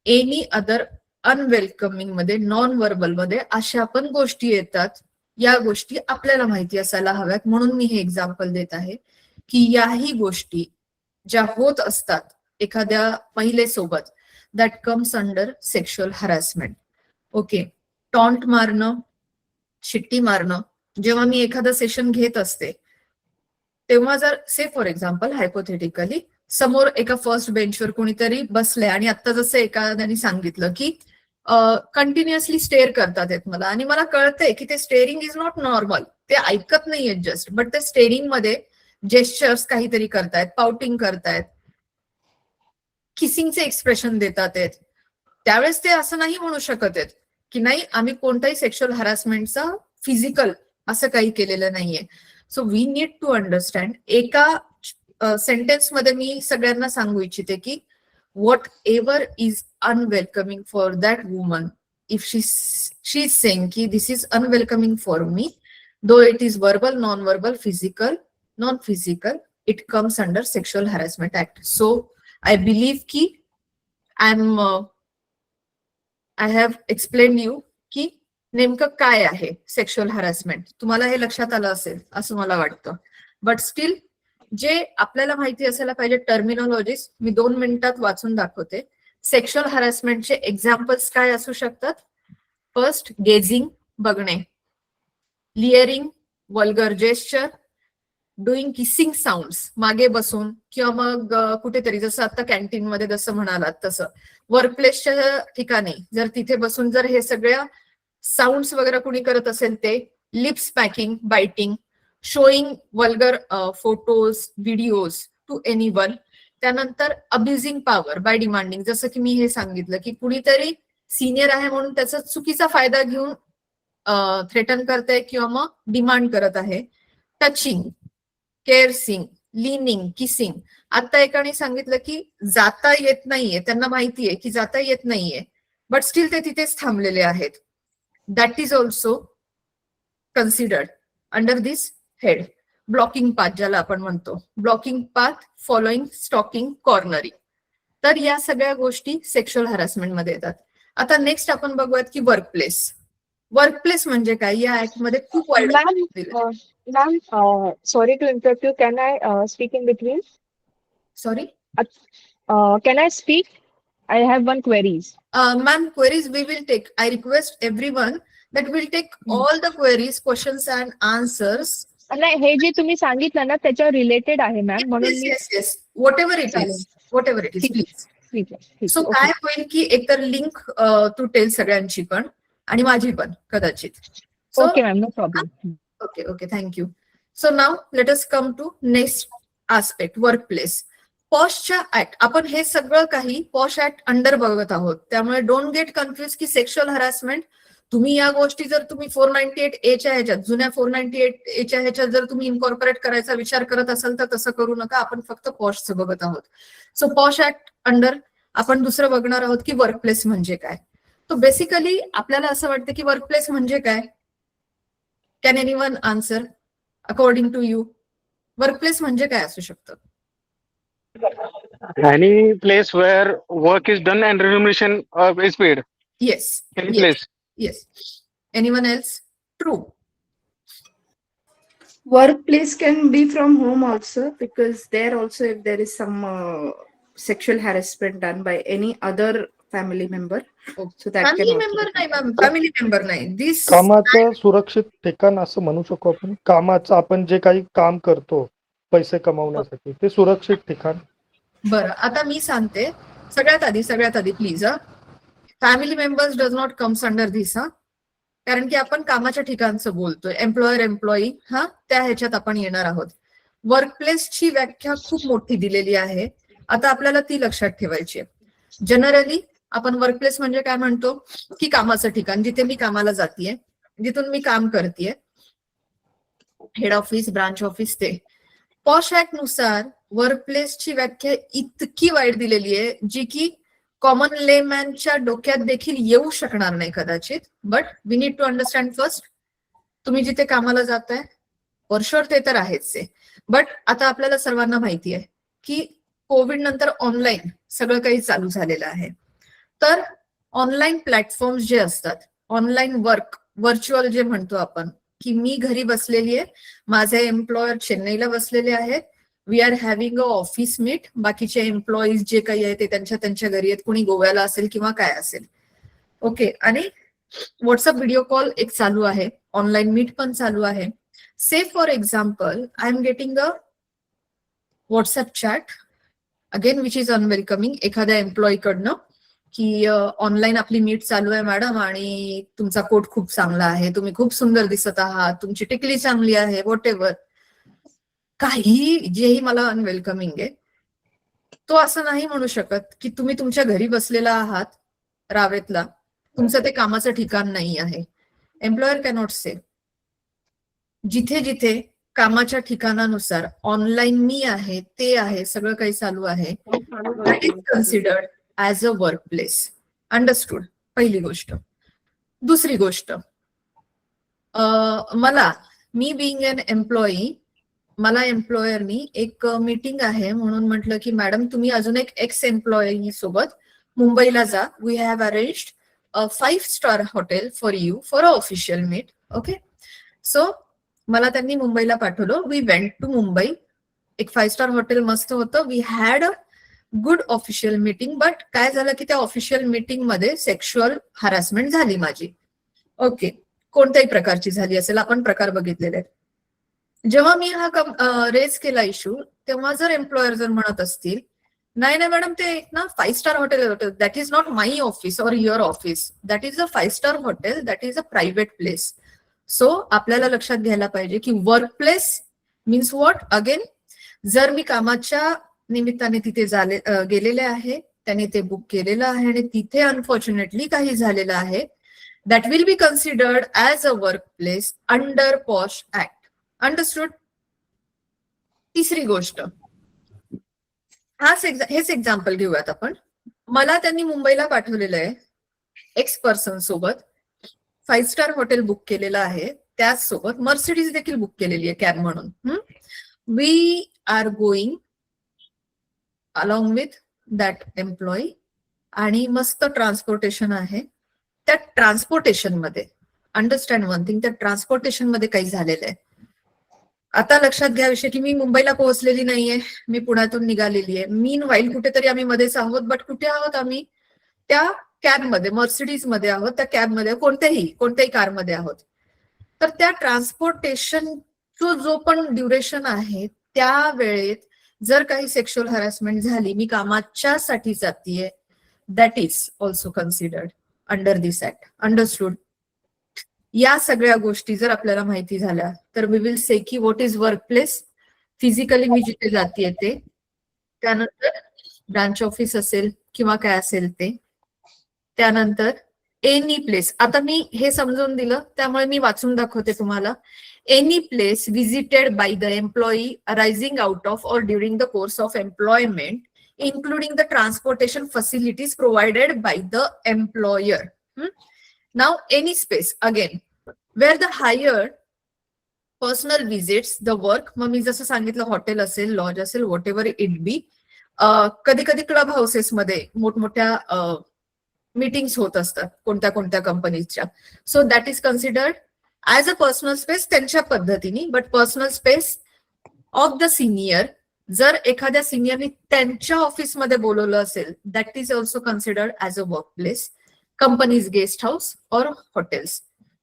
एनी अदर अनवेलकमिंग मध्ये, नॉन वर्बल मध्ये अशा पण गोष्टी येतात. या गोष्टी आपल्याला माहिती असायला हव्यात. म्हणून मी हे एक्झाम्पल देत आहे की याही गोष्टी ज्या होत असतात एखाद्या महिलेसोबत, that comes under sexual harassment. Okay. Taunt मारणं, शिट्टी मारणं, जेव्हा मी एखादं सेशन घेत असते तेव्हा जर से फॉर एक्झाम्पल हायपोथेटिकली समोर एका फर्स्ट बेंचवर कोणीतरी बसले आणि आता जसं एखाद्याने सांगितलं की कंटिन्युअसली स्टेअर करतात आहेत मला, आणि मला कळतंय की ते स्टेअरिंग इज नॉट नॉर्मल. ते ऐकत नाहीयेत जस्ट, बट ते स्टेअरिंग मध्ये जेस्चर्स काहीतरी करतायत, पाउटिंग करतायत, किसिंगचे एक्सप्रेशन देतात आहेत. त्यावेळेस ते असं नाही म्हणू शकत आहेत की नाही आम्ही कोणत्याही सेक्शुअल हॅरासमेंटचा फिजिकल असं काही केलेलं नाहीये. So we need to understand. एका सेंटेन्स मध्ये मी सगळ्यांना सांगू इच्छिते की whatever is unwelcoming for that woman, if she is saying की this is unwelcoming for me, though it is verbal, non verbal, physical, non physical, it comes under sexual harassment act. So I believe की आय हॅव एक्सप्लेन यू की नेमकं काय आहे सेक्शुअल हॅरासमेंट. तुम्हाला हे लक्षात आलं असेल असं मला वाटतं. बट स्टील जे आपल्याला माहिती असायला पाहिजे टर्मिनॉलॉजीज मी 2 मिनिटात वाचून दाखवते. सेक्शुअल हॅरासमेंटचे एक्झाम्पल्स काय असू शकतात? फर्स्ट, गेझिंग, बघणे, leering, vulgar gesture, doing kissing sounds, मागे बसून किंवा मग कुठेतरी जसं आता कॅन्टीन मध्ये जसं म्हणालात तसं, वर्कप्लेसच्या ठिकाणी जर तिथे बसून जर हे सगळ्या साऊंड्स वगैरे कुणी करत असेल ते, lips packing, biting, showing vulgar photos, videos to anyone. त्यानंतर अब्युजिंग पॉवर बाय डिमांडिंग, जसं की मी हे सांगितलं की कुणीतरी सिनियर आहे म्हणून त्याचा चुकीचा फायदा घेऊन थ्रेटन करताय किंवा मग डिमांड करत आहे. Touching, caressing, leaning, kissing. आता एकाने सांगितलं की जाता येत नाहीये, त्यांना माहितीये की जाता येत नाहीये, बट स्टील ते तिथेच थांबलेले आहेत. That is also considered under this head. Blocking path ज्याला आपण म्हणतो, blocking path, following, stalking, cornering. तर या सगळ्या गोष्टी सेक्शुअल हॅरासमेंट मध्ये येतात. आता नेक्स्ट आपण बघूयात की वर्कप्लेस. वर्कप्लेस म्हणजे काय? या ऍक्ट मध्ये खूप wide Ma'am, sorry to interrupt you. Can I speak in between? Sorry Can I speak? I have one queries. ma'am, queries we will take. I request everyone that we'll take all the queries, questions and answers. नाही, हे जे तुम्ही सांगितलं ना त्याच्यावर रिलेटेड आहे मॅम, म्हणून Yes, me yes, yes. Whatever it चालेल. is, whatever it is, ठीक आहे. please. ठीक आहे, ठीक सो आहे, काय okay. होईल की एकतर लिंक तुटेल सगळ्यांची पण आणि माझी पण कदाचित. So Okay, ma'am, no problem. okay, okay, thank you. So now let us come to next aspect, workplace. पॉशच्या ऍक्ट, आपण हे सगळं काही पॉश ऍक्ट अंडर बघत आहोत. त्यामुळे डोंट गेट कन्फ्युज की सेक्शुअल हॅरासमेंट, तुम्ही या गोष्टी जर तुम्ही 498A च्या ह्याच्यात, जुन्या 498A च्या ह्याच्यात जर तुम्ही इन्कॉर्पोरेट करायचा विचार करत असाल तर तसं करू नका. आपण फक्त पॉशचं बघत आहोत. सो पॉश ऍक्ट अंडर आपण दुसरं बघणार आहोत की वर्कप्लेस म्हणजे काय. तो बेसिकली आपल्याला असं वाटतं की वर्कप्लेस म्हणजे काय? Can anyone answer according to you? Workplace म्हणजे काय असू शकतं? Any place where work is done and remuneration is paid. Yes. Any Yes. place. Yes. Anyone else? True. Workplace can be from home also, because there also if there is some sexual harassment done by any other family member, so that can family also member be नाही मॅम, फॅमिली मेंबर नाही. दिस कामाचं सुरक्षित ठिकाण असं म्हणू शकू आपण. कामाचं आपण जे काही काम करतो पैसे कमावण्यासाठी ते सुरक्षित ठिकाण. बरं, आता मी सांगते सगळ्यात आधी please family members does not comes under this. कारण की आपण कामाच्या ठिकाणचं बोलतोय, एम्प्लॉयर एम्प्लॉई, त्या ह्याच्यात आपण येणार आहोत. वर्कप्लेसची व्याख्या खूप मोठी दिलेली आहे, आता आपल्याला ती लक्षात ठेवायची आहे. जनरली आपण वर्कप्लेस म्हणजे काय म्हणतो की कामाचं ठिकाण, जिथे मी कामाला जातीये, जिथून मी काम करतेय, हेड ऑफिस, ब्रांच ऑफिस. ते पॉश ऍक्ट नुसार वर्कप्लेसची व्याख्या इतकी वाईट दिलेली आहे जी की कॉमन लेमॅनच्या डोक्यात देखील येऊ शकणार नाही कदाचित. But we need to understand first, तुम्ही जिथे कामाला जाताय फॉर शुअर ते तर आहेच आहे. बट आता आपल्याला सर्वांना माहिती आहे की कोविड नंतर ऑनलाईन सगळं काही चालू झालेलं आहे. तर ऑनलाईन प्लॅटफॉर्म्स जे असतात, ऑनलाईन वर्क, व्हर्च्युअल जे म्हणतो आपण, की मी घरी बसलेली आहे, माझे एम्प्लॉयर चेन्नईला बसलेले आहेत, we are having a office meet, बाकीचे एम्प्लॉईज जे काही आहे ते त्यांच्या घरी आहेत, कुणी गोव्याला असेल किंवा काय असेल. ओके, आणि व्हॉट्सअप व्हिडिओ कॉल एक चालू आहे, ऑनलाईन मीट पण चालू आहे. Say for example I am getting a WhatsApp chat again which is unwelcoming एखाद्या एम्प्लॉई कडनं, की ऑनलाईन आपली मीट चालू आहे मॅडम आणि तुमचा कोट खूप चांगला आहे, तुम्ही खूप सुंदर दिसत आहात, तुमची टिकली चांगली आहे, व्हॉट एव्हर, काही जेही मला अनवेलकमिंग आहे, तो असं नाही म्हणू शकत की तुम्ही तुमच्या घरी बसलेला आहात रावेतला, तुमचं ते कामाचं ठिकाण नाही आहे. एम्प्लॉयर कॅनॉट से. जिथे जिथे कामाच्या ठिकाणानुसार ऑनलाईन मी आहे, ते आहे, सगळं काही चालू आहे, that is considered as a work place. Understood? पहिली गोष्ट. दुसरी गोष्ट, मी बिईंग अन एम्प्लॉई, मला एम्प्लॉयरनी एक मीटिंग आहे म्हणून म्हटलं की मॅडम तुम्ही अजून एक एक्स एम्प्लॉई सोबत मुंबईला जा, we have arranged a 5-star hotel for you for a official meet. Okay, so मला त्यांनी मुंबईला पाठवलं. We went to Mumbai. एक 5-star हॉटेल मस्त होतं. We had a good official meeting. But काय झालं की त्या ऑफिशियल मीटिंग मध्ये सेक्शुअल हॅरासमेंट झाली माझी. ओके, कोणत्याही प्रकारची झाली असेल, आपण प्रकार बघितलेले आहेत. जेव्हा मी हा रेज केला इश्यू, तेव्हा जर एम्प्लॉयर जर म्हणत असतील नाही नाही मॅडम ते एक ना 5-star hotel, that is not my office or your office, that is a 5-star hotel, that is a private place. So आपल्याला लक्षात घ्यायला पाहिजे की work place means what. Again, जर मी कामाच्या निमित्ताने तिथे गेलेले आहे, त्याने ते बुक केलेलं आहे आणि तिथे अनफॉर्च्युनेटली काही झालेलं आहे, that will be considered as a work place under POSH act. Understood? तिसरी गोष्ट, हेच एक्झाम्पल घेऊयात आपण. मला त्यांनी मुंबईला पाठवलेलं आहे एक्स पर्सन सोबत, 5-star हॉटेल बुक केलेलं आहे, त्याच सोबत मर्सिडीज देखील बुक केलेली आहे कॅब म्हणून. We are going along with that employee आणि मस्त ट्रान्सपोर्टेशन आहे. त्या ट्रान्सपोर्टेशन मध्ये, अंडरस्टँड वन थिंग, त्या ट्रान्सपोर्टेशन मध्ये काही झालेलं आहे. आता लक्षात घ्या विषय की मी मुंबईला पोहोचलेली नाहीये, मी पुण्यातून निघालेली आहे. मीन वाईल कुठेतरी आम्ही मध्येच आहोत, बट कुठे आहोत आम्ही? त्या कॅबमध्ये, मर्सिडीज मध्ये आहोत, त्या कॅबमध्ये, कोणत्याही कारमध्ये आहोत. तर त्या ट्रान्सपोर्टेशनचा जो पण ड्युरेशन आहे, त्या वेळेत जर काही सेक्शुअल हॅरासमेंट झाली, मी कामाच्यासाठी जातीये, that is also considered under this act. Understood? या सगळ्या गोष्टी जर आपल्याला माहिती झाल्या तर वी विल से की what is work place. Physically मी जिथे जातीये ते, त्यानंतर ब्रांच ऑफिस असेल किंवा काय असेल ते, त्यानंतर एनी प्लेस. आता मी हे समजून दिलं त्यामुळे मी वाचून दाखवते तुम्हाला. Any place visited by the employee arising out of or during the course of employment including the transportation facilities provided by the employer. Now, any space, again, where the hired personal visits the work. मग मी जसं सांगितलं, हॉटेल असेल, लॉज असेल, व्हॉट एव्हर इट बी. कधी कधी क्लब हाऊसेस मध्ये मोठमोठ्या मीटिंग्स होत असतात कोणत्या कोणत्या कंपनीच्या. So that is considered as a personal space त्यांच्या पद्धतीने. But personal space of the senior, जर एखाद्या सिनियरनी त्यांच्या ऑफिसमध्ये बोलवलं असेल, that is also considered as a workplace. Companies guest house or hotels.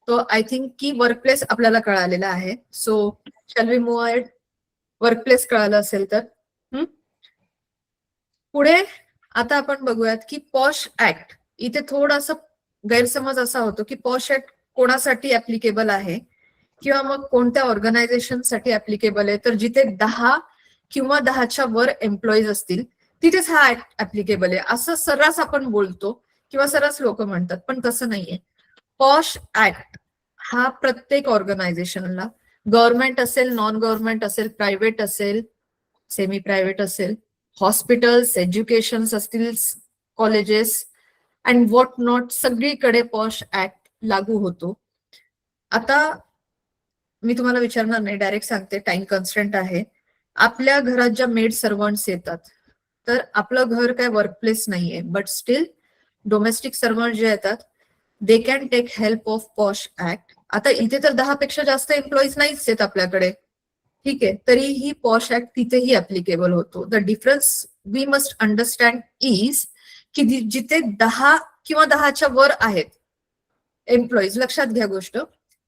तो आय थिंक की वर्क प्लेस आपल्याला कळालेला आहे. So shall we move ahead? Workplace कळालं असेल तर पुढे आता आपण बघूयात की पॉश ऍक्ट. इथे थोडासा गैरसमज असा होतो की पॉश ऍक्ट कोणासाठी ऍप्लिकेबल आहे किंवा मग कोणत्या ऑर्गनायझेशनसाठी ऍप्लिकेबल आहे. तर जिथे 10 किंवा 10च्या वर एम्प्लॉईज असतील तिथेच हा ऍक्ट ऍप्लिकेबल आहे, असं सर्रास आपण बोलतो किंवा सर्रास लोक म्हणतात, पण तसं नाहीये. पॉश ऍक्ट हा प्रत्येक ऑर्गनायझेशनला, गव्हर्नमेंट असेल, नॉन गव्हर्नमेंट असेल, प्रायव्हेट असेल, सेमी प्रायव्हेट असेल, हॉस्पिटल्स, एज्युकेशन्स असतील, कॉलेजेस अँड व्हॉट नॉट, सगळीकडे पॉश ऍक्ट लागू होतो. आता मी तुम्हाला विचारणार नाही, डायरेक्ट सांगते, टाइम कन्स्ट्रेंट आहे. आपल्या घरात ज्या मेड सर्वंट्स येतात, तर आपलं घर काय वर्क प्लेस नाहीये, बट स्टील डोमेस्टिक सर्वंट जे येतात they can take help of POSH act. आता इथे तर 10 पेक्षा जास्त एम्प्लॉईज नाहीच आहेत आपल्याकडे, ठीक आहे, तरीही पॉश ऍक्ट तिथेही ऍप्लिकेबल होतो. The difference we must understand is की जिथे 10 किंवा 10च्या वर आहेत एम्प्लॉईज, लक्षात घ्या गोष्ट,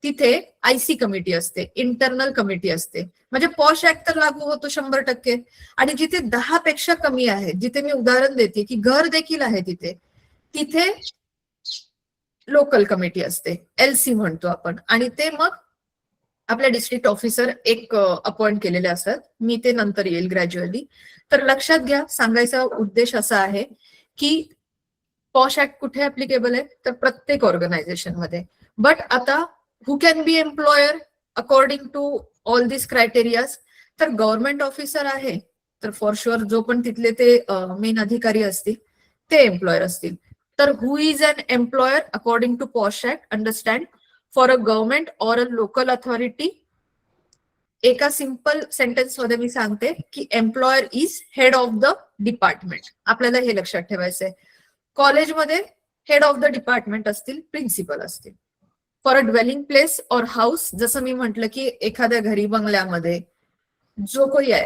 तिथे आयसी कमिटी असते, इंटरनल कमिटी असते, म्हणजे पॉश ऍक्ट तर लागू होतो 100%. आणि जिथे 10 पेक्षा कमी आहे, जिथे मी उदाहरण देते की घर देखील आहे, तिथे तिथे लोकल कमिटी असते, LC म्हणतो आपण, आणि ते मग आपल्या डिस्ट्रिक्ट ऑफिसर एक अपॉइंट केलेले असतात. मी ते नंतर येईल ग्रॅज्युअली. तर लक्षात घ्या, सांगायचा उद्देश असा आहे की पॉश ऍक्ट कुठे ऍप्लिकेबल आहे, तर प्रत्येक ऑर्गनायझेशन मध्ये. बट आता who can be employer according to all this criterias, तर गव्हर्नमेंट ऑफिसर आहे तर फॉर शुअर जो पण तिथले ते मेन अधिकारी असतील ते एम्प्लॉयर असतील. तर who is an employer according to POSH act, understand, for a government or a local authority. एका सिंपल सेंटेन्स मध्ये मी सांगते की employer is head of the department. आपल्याला हे लक्षात ठेवायचंय. कॉलेजमध्ये हेड ऑफ द डिपार्टमेंट असतील, प्रिन्सिपल असतील. For a dwelling place or house, जसं मी म्हटलं की एखाद्या घरी बंगल्यामध्ये जो कोणी आहे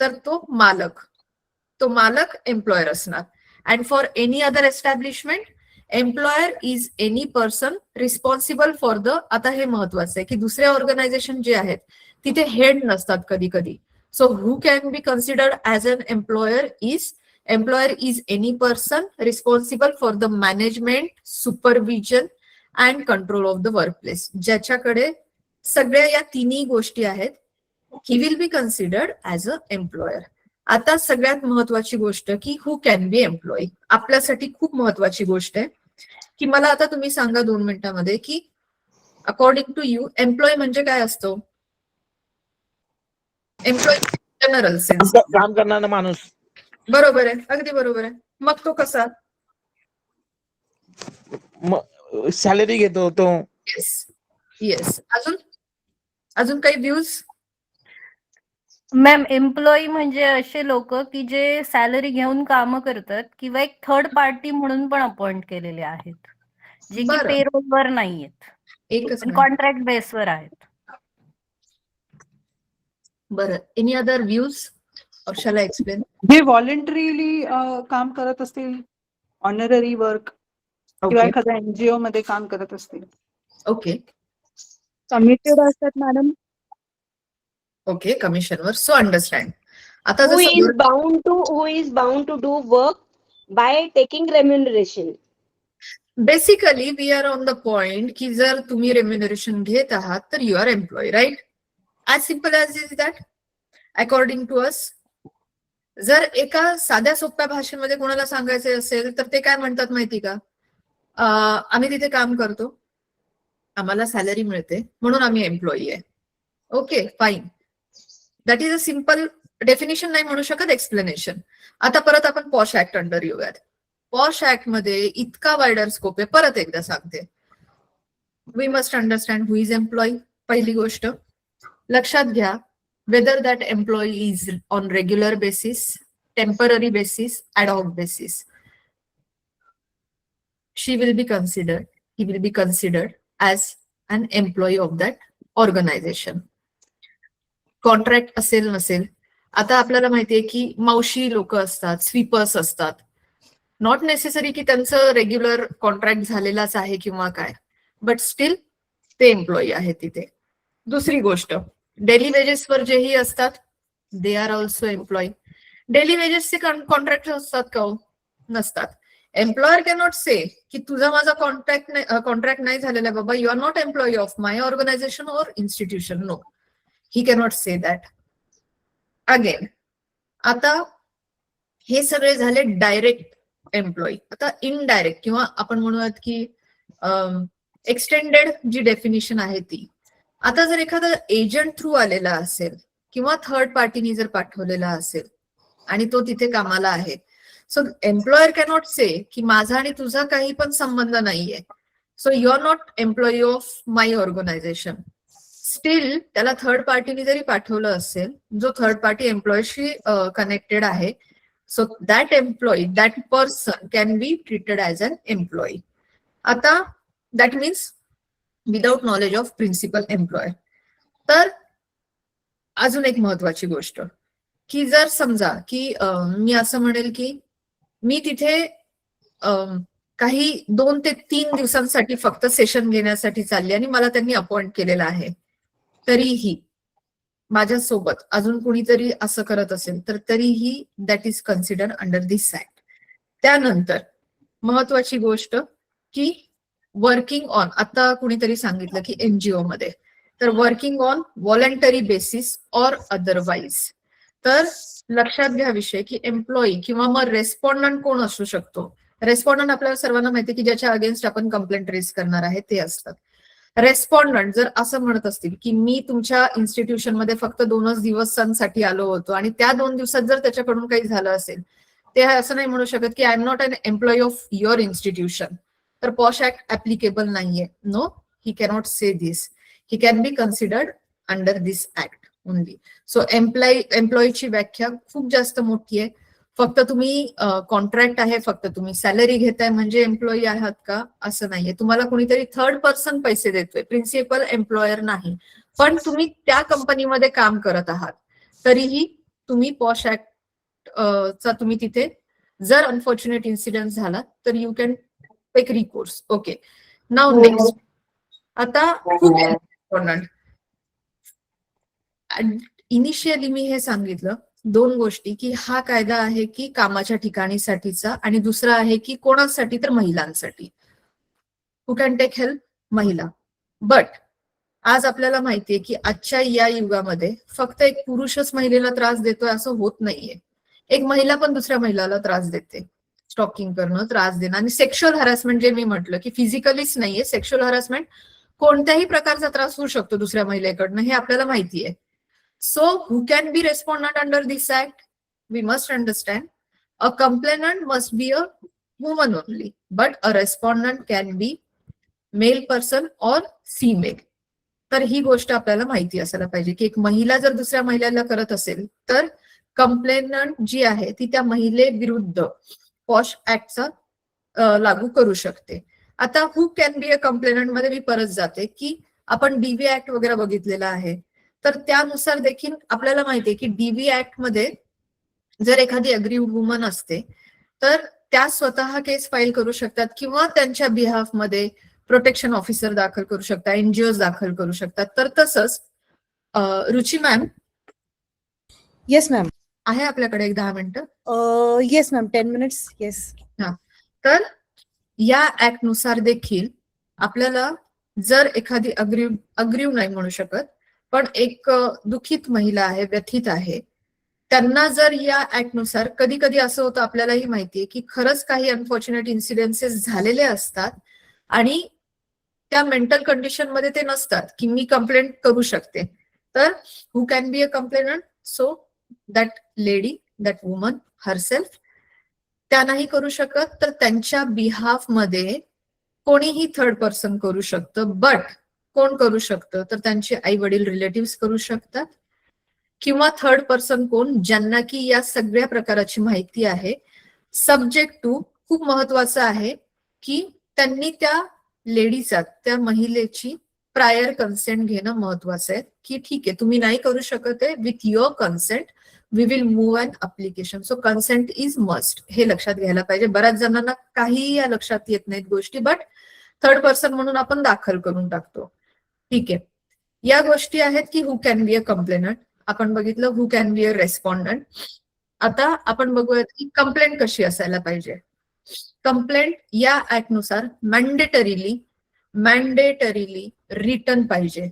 तर तो मालक एम्प्लॉयर असणार. And for any other establishment, employer is any person responsible for the, आता हे महत्वाचं आहे की दुसऱ्या ऑर्गनायझेशन जे आहेत तिथे हेड नसतात कधी कधी. So who can be considered as an employer is any person responsible for the management, supervision and control of the workplace. ज्याच्याकडे सगळ्या या तिन्ही गोष्टी आहेत, he will be considered as a employer. आता सगळ्यात महत्वाची गोष्ट की हु कॅन बी एम्प्लॉय. आपल्यासाठी खूप महत्वाची गोष्ट आहे की मला आता तुम्ही सांगा 2 मिनिटांमध्ये की अकॉर्डिंग टू यू एम्प्लॉय म्हणजे काय असतो. एम्प्लॉय जनरल सेन्स काम करणारा माणूस. बरोबर आहे, अगदी बरोबर आहे. मग तो कसा. सॅलरी घेतो तो. येस. अजून काही व्ह्यूज. मॅम, एम्प्लॉई म्हणजे असे लोक की जे सॅलरी घेऊन काम करतात किंवा एक थर्ड पार्टी म्हणून पण अपॉइंट केलेले आहेत, जे की बरं. पेरोलवर नाहीयेत, एकच पण मिनिट. कॉन्ट्रॅक्ट बेसवर आहेत. बरं, any other views or shall I explain. जे व्हॉलेंटरीली काम करत असतील, ऑनररी वर्क किंवा ओके एखाद्या NGO मध्ये काम करत असतील. ओके कमिटेड असतात मॅडम. ओके, कमिशनवर. So understand. आता who is जसं bound to do work by taking remuneration. Basically we are on the point की जर तुम्ही रेम्युनरेशन घेत आहात तर you are employ, right. As simple as is that according to us. जर एका साध्या सोप्या भाषेमध्ये कोणाला सांगायचे असेल तर ते काय म्हणतात माहिती का, आम्ही तिथे काम करतो, आम्हाला सॅलरी मिळते म्हणून आम्ही एम्प्लॉई आहे. Okay fine, that is a simple definition, नाही म्हणू शकत एक्सप्लेनेशन. आता परत आपण पॉश ऍक्ट अंडर येऊयात. पॉश ऍक्ट मध्ये इतका वायडर स्कोप आहे. परत एकदा सांगते, we must understand who is employee. पहिली गोष्ट लक्षात घ्या, whether that employee is on regular basis, temporary basis, ad hoc basis, he will be considered as an employee of that organization. Contract असेल नसेल. आता आपल्याला माहितीये की मावशी लोक असतात, स्वीपर्स असतात, नॉट नेसेसरी की त्यांचं रेग्युलर कॉन्ट्रॅक्ट झालेलाच आहे किंवा काय, बट स्टील ते एम्प्लॉई आहे तिथे. दुसरी गोष्ट, डेली वेजेसवर जेही असतात they are also employee. Daily वेजेसचे कॉन्ट्रॅक्ट असतात का हो? नसतात. एम्प्लॉयर कॅनॉट से की तुझा माझा कॉन्ट्रॅक्ट नाही झालेला बाबा, you are not employee of my organisation or institution. No, he cannot say that. Again, आता हे सगळे झाले डायरेक्ट एम्प्लॉई. आता इनडायरेक्ट किंवा आपण म्हणूयात की एक्सटेंडेड जी डेफिनिशन आहे ती. आता जर एखादा एजंट थ्रू आलेला असेल किंवा थर्ड पार्टीनी जर पाठवलेला असेल आणि तो तिथे कामाला आहे, सो एम्प्लॉयर कॅनॉट से की माझा आणि तुझा काही पण संबंध नाहीये, so you are not employee of my organisation. Still त्याला थर्ड पार्टीने जरी पाठवलं असेल, जो थर्ड पार्टी एम्प्लॉयशी कनेक्टेड आहे, so that employee, that person can be treated as an employee. आता that means without knowledge of principal employer. तर अजून एक महत्वाची गोष्ट की जर समजा की मी असं म्हणेल की मी तिथे काही 2 ते 3 दिवसांसाठी फक्त सेशन घेण्यासाठी चालली आणि मला त्यांनी अपॉइंट केलेलं आहे, तरीही माझ्यासोबत अजून कुणीतरी असं करत असेल तर तरीही that is considered under this act. त्यानंतर महत्वाची गोष्ट की वर्किंग ऑन, आता कुणीतरी सांगितलं की एनजीओ मध्ये, तर working on voluntary basis or otherwise. तर लक्षात घ्या विषय की एम्प्लॉई किंवा मग रेस्पॉन्डंट कोण असू शकतो. रेस्पॉन्डंट आपल्याला सर्वांना माहिती की ज्याच्या अगेन्स्ट आपण कंप्लेंट रेज करणार आहे ते असतात. रेस्पॉन्डंट जर असं म्हणत असतील की मी तुमच्या इन्स्टिट्यूशनमध्ये फक्त 2च दिवसांसाठी आलो होतो आणि त्या 2 दिवसात जर त्याच्याकडून काही झालं असेल, ते असं नाही म्हणू शकत की I am not an employee of your institution, तर पॉश ऍक्ट ऍप्लिकेबल नाहीये. No, he cannot say this. He can be considered under this act only. So एम्प्लॉईची व्याख्या खूप जास्त मोठी आहे. फक्त तुम्ही कॉन्ट्रॅक्ट आहे, फक्त तुम्ही सॅलरी घेताय म्हणजे एम्प्लॉई आहात का, असं नाहीये. तुम्हाला कोणीतरी थर्ड पर्सन पैसे देतोय, प्रिन्सिपल एम्प्लॉयर नाही, पण तुम्ही त्या कंपनीमध्ये काम करत आहात, तरीही तुम्ही पॉश ऍक्ट चा तुम्ही तिथे जर अनफॉर्च्युनेट इन्सिडेंट झाला तर you can take recourse. Okay, now next. आता खूप इम्पॉर्टंट, इनिशियली मी हे सांगितलं 2 गोष्टी की हा कायदा आहे की कामाच्या ठिकाणीसाठीचा, आणि दुसरा आहे की कोणासाठी, तर महिलांसाठी. Who can take help? महिला. बट आज आपल्याला माहितीये की आजच्या या युगामध्ये फक्त एक पुरुषच महिलेला त्रास देतोय असं होत नाहीये. एक महिला पण दुसऱ्या महिलाला त्रास देते. स्टॉकिंग करणं, त्रास देणं, आणि सेक्शुअल हॅरॅसमेंट जे मी म्हटलं की फिजिकलीच नाहीये, सेक्शुअल हॅरॅसमेंट कोणत्याही प्रकारचा त्रास होऊ शकतो दुसऱ्या महिलेकडनं, हे आपल्याला माहिती आहे. So who can be respondent under this act? We must understand a complainant must be a woman only, but a respondent can be male person or female. तर ही गोष्ट आपल्याला माहिती असायला पाहिजे की एक महिला जर दुसऱ्या महिलेला करत असेल तर कंप्लेनंट जी आहे ती त्या महिलेविरुद्ध पॉश ऍक्टचा लागू करू शकते. आता who can be a complainant मध्ये मी परत जाते की आपण डीबी ऍक्ट वगैरे बघितलेला आहे, तर त्यानुसार देखील आपल्याला माहितीये की डीबी ऍक्ट मध्ये जर एखादी अग्रीव्ड वुमन असते तर त्या स्वतः केस फाईल करू शकतात किंवा त्यांच्या बिहाफ मध्ये प्रोटेक्शन ऑफिसर दाखल करू शकतात, एनजीओ दाखल करू शकतात. तर तसंच रुची मॅम, येस मॅम. आहे आपल्याकडे एक 10 मिनिटं? Yes ma'am, 10 minutes. येस. तर या ऍक्ट नुसार देखील आपल्याला जर एखादी अग्रीव नाही म्हणू शकत, पण एक दुखित महिला आहे, व्यथित आहे, त्यांना जर या ऍक्ट नुसार, कधी कधी असं होतं, आपल्यालाही माहितीये की खरंच काही अनफॉर्च्युनेट इन्सिडेन्सेस झालेले असतात आणि त्या मेंटल कंडिशन मध्ये ते नसतात की मी कंप्लेंट करू शकते. तर who can be a complainant? So that lady, that woman herself, त्या नाही करू शकत तर त्यांच्या बिहाफ मध्ये कोणीही थर्ड पर्सन करू शकतं. बट कोण करू शकतं तर त्यांचे आई वडील, रिलेटिव्ह करू शकतात, किंवा थर्ड पर्सन कोण, ज्यांना की या सगळ्या प्रकाराची माहिती आहे. सब्जेक्ट टू, खूप महत्वाचं आहे की त्यांनी त्या लेडीचा, त्या महिलेची प्रायर कन्सेंट घेणं महत्वाचं आहे की ठीक आहे तुम्ही नाही करू शकत आहे, with your consent we will move an application. So consent is must, हे लक्षात घ्यायला पाहिजे. बऱ्याच जणांना काहीही या लक्षात येत नाहीत गोष्टी, बट थर्ड पर्सन म्हणून आपण दाखल करून टाकतो. ठीक आहे, या गोष्टी आहेत की who can be a complainant. आपण बघितलं हू कॅन बी अ रेस्पॉन्डंट. आता आपण बघूयात की कंप्लेंट कशी असायला पाहिजे. कंप्लेंट या ऍक्ट नुसार मॅन्डेटरीली रिटर्न पाहिजे.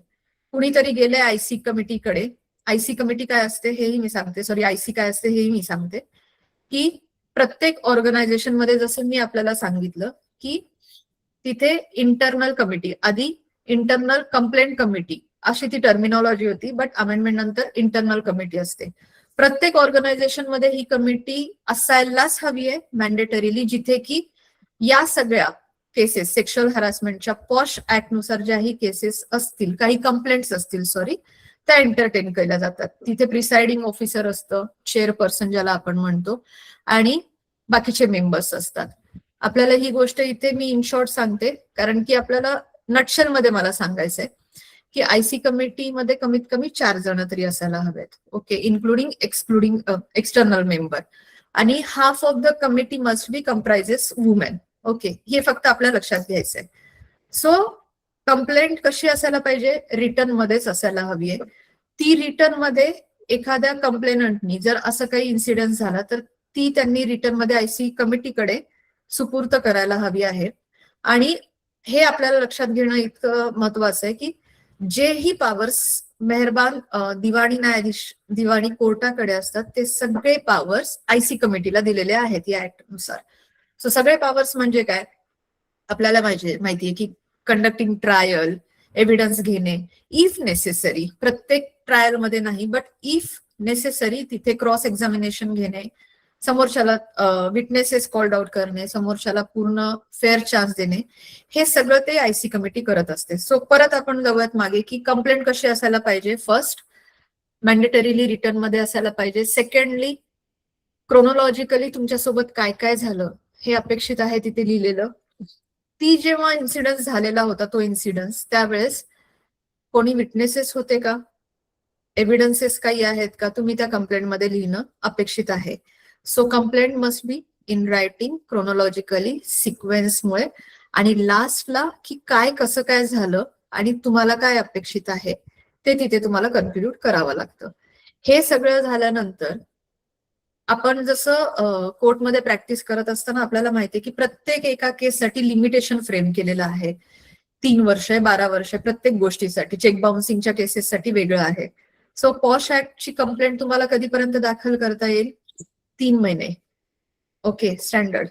कुणीतरी गेले आयसी कमिटीकडे. आयसी कमिटी काय असते हेही मी सांगते, आयसी काय असते हेही मी सांगते, की प्रत्येक ऑर्गनायझेशन मध्ये जसं मी आपल्याला सांगितलं की तिथे इंटरनल कमिटी, आधी इंटरनल कंप्लेंट कमिटी अशी ती टर्मिनॉलॉजी होती, बट अमेंडमेंट नंतर इंटरनल कमिटी असते. प्रत्येक ऑर्गनायझेशन मध्ये ही कमिटी असायलाच हवी आहे मॅन्डेटरीली, जिथे की या सगळ्या केसेस, सेक्शुअल हॅरॅसमेंटच्या पॉश ऍक्ट नुसार ज्याही केसेस असतील, काही कंप्लेंट्स असतील त्या एंटरटेन केल्या जातात. तिथे प्रिसाइडिंग ऑफिसर असतं, चेअरपर्सन ज्याला आपण म्हणतो, आणि बाकीचे मेंबर्स असतात. आपल्याला ही गोष्ट इथे मी इन शॉर्ट सांगते कारण की आपल्याला नटशेल मध्ये मला सांगायचंय की आयसी कमिटीमध्ये कमीत कमी 4 जण तरी असायला हवेत. Okay, including excluding external member, आणि half of the committee must be comprises women. Okay, हे फक्त आपल्या लक्षात घ्यायचंय. सो कंप्लेंट कशी असायला पाहिजे, रिटर्न मध्येच असायला हवी आहे. ती रिटर्न मध्ये एखाद्या कंप्लेनंटनी जर असं काही इन्सिडेंट झाला तर ती त्यांनी रिटर्न मध्ये आयसी कमिटीकडे सुपूर्त करायला हवी आहे. आणि हे आपल्याला लक्षात घेणं इतकं महत्वाचं आहे की जेही पॉवर्स मेहरबान दिवाणी न्यायाधीश दिवाणी कोर्टाकडे असतात ते सगळे पॉवर्स आयसी कमिटीला दिलेले आहेत या ऍक्ट नुसार. सो सगळे पॉवर्स म्हणजे काय आपल्याला माहितीये की कंडक्टिंग ट्रायल, एव्हिडन्स घेणे, इफ नेसेसरी, प्रत्येक ट्रायल मध्ये नाही बट इफ नेसेसरी तिथे क्रॉस एक्झामिनेशन घेणे, समोरच्याला विटनेसेस कॉल्ड आउट करणे, समोरच्याला पूर्ण फेअर चान्स देणे, हे सगळं ते आयसी कमिटी करत असते. सो परत आपण जाऊयात मागे की कंप्लेंट कशी असायला पाहिजे. फर्स्ट, मॅन्डेटरीली रिटर्न मध्ये असायला पाहिजे. सेकंडली, क्रोनॉलॉजिकली तुमच्यासोबत काय काय झालं हे अपेक्षित आहे तिथे लिहिलेलं. ती जेव्हा इन्सिडन्स झालेला होता तो इन्सिडन्स त्यावेळेस कोणी विटनेसेस होते का, एव्हिडन्सेस काही आहेत का, तुम्ही त्या कंप्लेंटमध्ये लिहिणं अपेक्षित आहे. So complaint must be in writing, chronologically, सिक्वेन्समुळे, आणि लास्टला की काय कसं काय झालं आणि तुम्हाला काय अपेक्षित आहे ते तिथे तुम्हाला कन्क्लूड करावं लागतं. हे सगळं झाल्यानंतर आपण जसं कोर्टमध्ये प्रॅक्टिस करत असताना आपल्याला माहितीये की प्रत्येक एका केससाठी लिमिटेशन फ्रेम केलेलं आहे. 3 वर्ष, 12 वर्ष, प्रत्येक गोष्टीसाठी. चेक बाउन्सिंगच्या केसेससाठी वेगळं आहे. सो पॉश ऍक्टची कंप्लेंट तुम्हाला कधीपर्यंत दाखल करता येईल? 3 महिने. Okay, standard.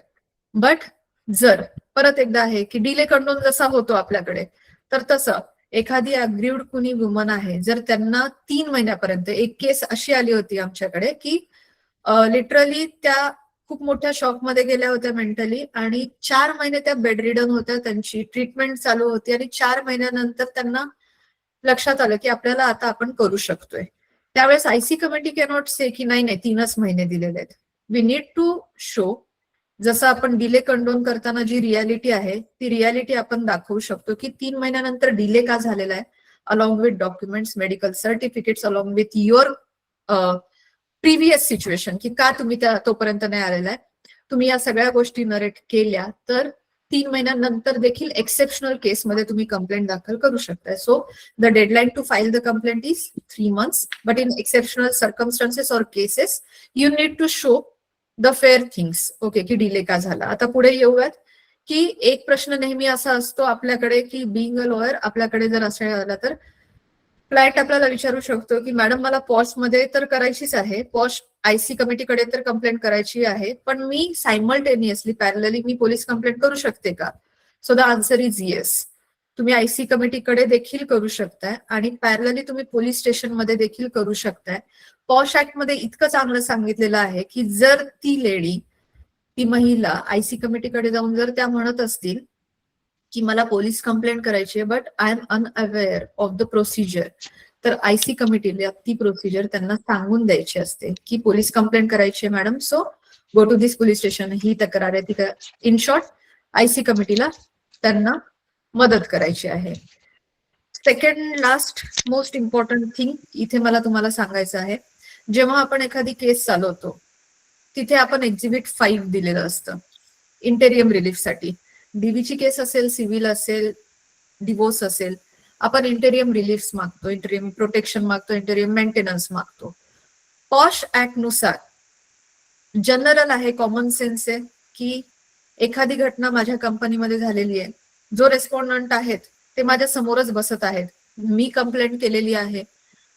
बट जर परत एकदा आहे की डिले कंडोन जसा होतो आपल्याकडे, तर तसं एखादी अग्रीव्ड कुणी वुमन आहे, जर त्यांना 3 महिन्यापर्यंत, एक केस अशी आली होती आमच्याकडे की लिटरली त्या खूप मोठ्या शॉकमध्ये गेल्या होत्या मेंटली आणि 4 महिने त्या बेडरिडन होत्या, त्यांची ट्रीटमेंट चालू होती आणि 4 महिन्यानंतर त्यांना लक्षात आलं की आपल्याला आता आपण करू शकतोय. त्यावेळेस आयसी कमिटी कॅनॉट से की नाही 3च महिने दिलेले आहेत. वी नीड टू शो, जसं आपण डिले कंडोन करताना जी रियालिटी आहे ती रियालिटी आपण दाखवू शकतो की 3 महिन्यानंतर डिले का झालेला आहे, along with documents, medical certificates, along with your previous situation की का तुम्ही त्या तोपर्यंत नाही आलेला आहे. तुम्ही या सगळ्या गोष्टी नरेट केल्या तर 3 महिन्यानंतर देखील एक्सेप्शनल केसमध्ये तुम्ही कंप्लेंट दाखल करू शकताय. So the deadline to file the complaint is 3 months, but in exceptional circumstances or cases you need to show the fair things. Okay, की डिले का झाला. आता पुढे येऊयात की एक प्रश्न नेहमी असा असतो आपल्याकडे की बिंग अ लॉयर, आपल्याकडे जर असं झालं तर क्लायंट आपल्याला विचारू शकतो की मॅडम मला पॉश मध्ये तर करायचीच आहे, पॉश आयसी कमिटीकडे तर कंप्लेंट करायची आहे, पण मी सायमल्टेनियसली पॅरलली मी पोलीस कंप्लेंट करू शकते का? So the answer is yes. तुम्ही आयसी कमिटीकडे देखील करू शकताय आणि पॅरलली तुम्ही पोलीस स्टेशन मध्ये देखील करू शकताय. पॉश ऍक्ट मध्ये इतकं चांगलं सांगितलेलं आहे की जर ती लेडी, ती महिला आयसी कमिटीकडे जाऊन जर त्या म्हणत असतील की मला पोलीस कंप्लेंट करायची आहे but I am unaware of the procedure, तर आयसी कमिटीला ती प्रोसिजर त्यांना सांगून द्यायची असते की पोलीस कंप्लेंट करायची आहे madam, so go to this police station, ही तक्रार आहे ती. इन शॉर्ट आयसी कमिटीला त्यांना मदत करायची आहे. Second last most important thing इथे मला तुम्हाला सांगायचं आहे, जेव्हा आपण एखादी केस चालवतो तिथे आपण एक्झिबिट 5 दिलेलं असतं इंटेरियम रिलीफ साठी. डीबीची केस असेल, सिव्हिल असेल, डिवोर्स असेल, आपण इंटेरियम रिलीफ मागतो, इंटेरियम प्रोटेक्शन मागतो, इंटेरियम मेंटेनन्स मागतो. पॉश ऍक्ट नुसार जनरल आहे, कॉमन सेन्स आहे की एखादी घटना माझ्या कंपनीमध्ये झालेली आहे, जो रेस्पॉन्डंट आहेत ते माझ्या समोरच बसत आहेत, मी कंप्लेंट केलेली आहे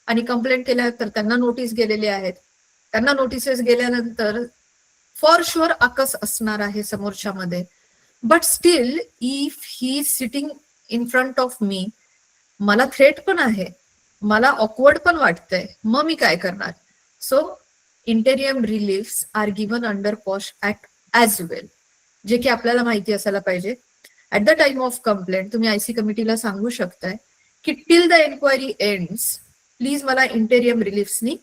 आणि कंप्लेंट केल्यानंतर त्यांना नोटीस गेलेले आहेत, त्यांना नोटिसेस गेल्यानंतर फॉर शुअर अकस असणार आहे समोरच्यामध्ये. But still if he sitting in front of me, मला थ्रेट पण आहे, मला ऑकवर्ड पण वाटतंय, मग मी काय करणार? So interim reliefs are given under POSH act as well, जे की आपल्याला माहिती असायला पाहिजे. At the time of complaint तुम्ही आयसी कमिटीला सांगू शकताय की till the enquiry ends please मला इंटेरियम रिलीफ्सनी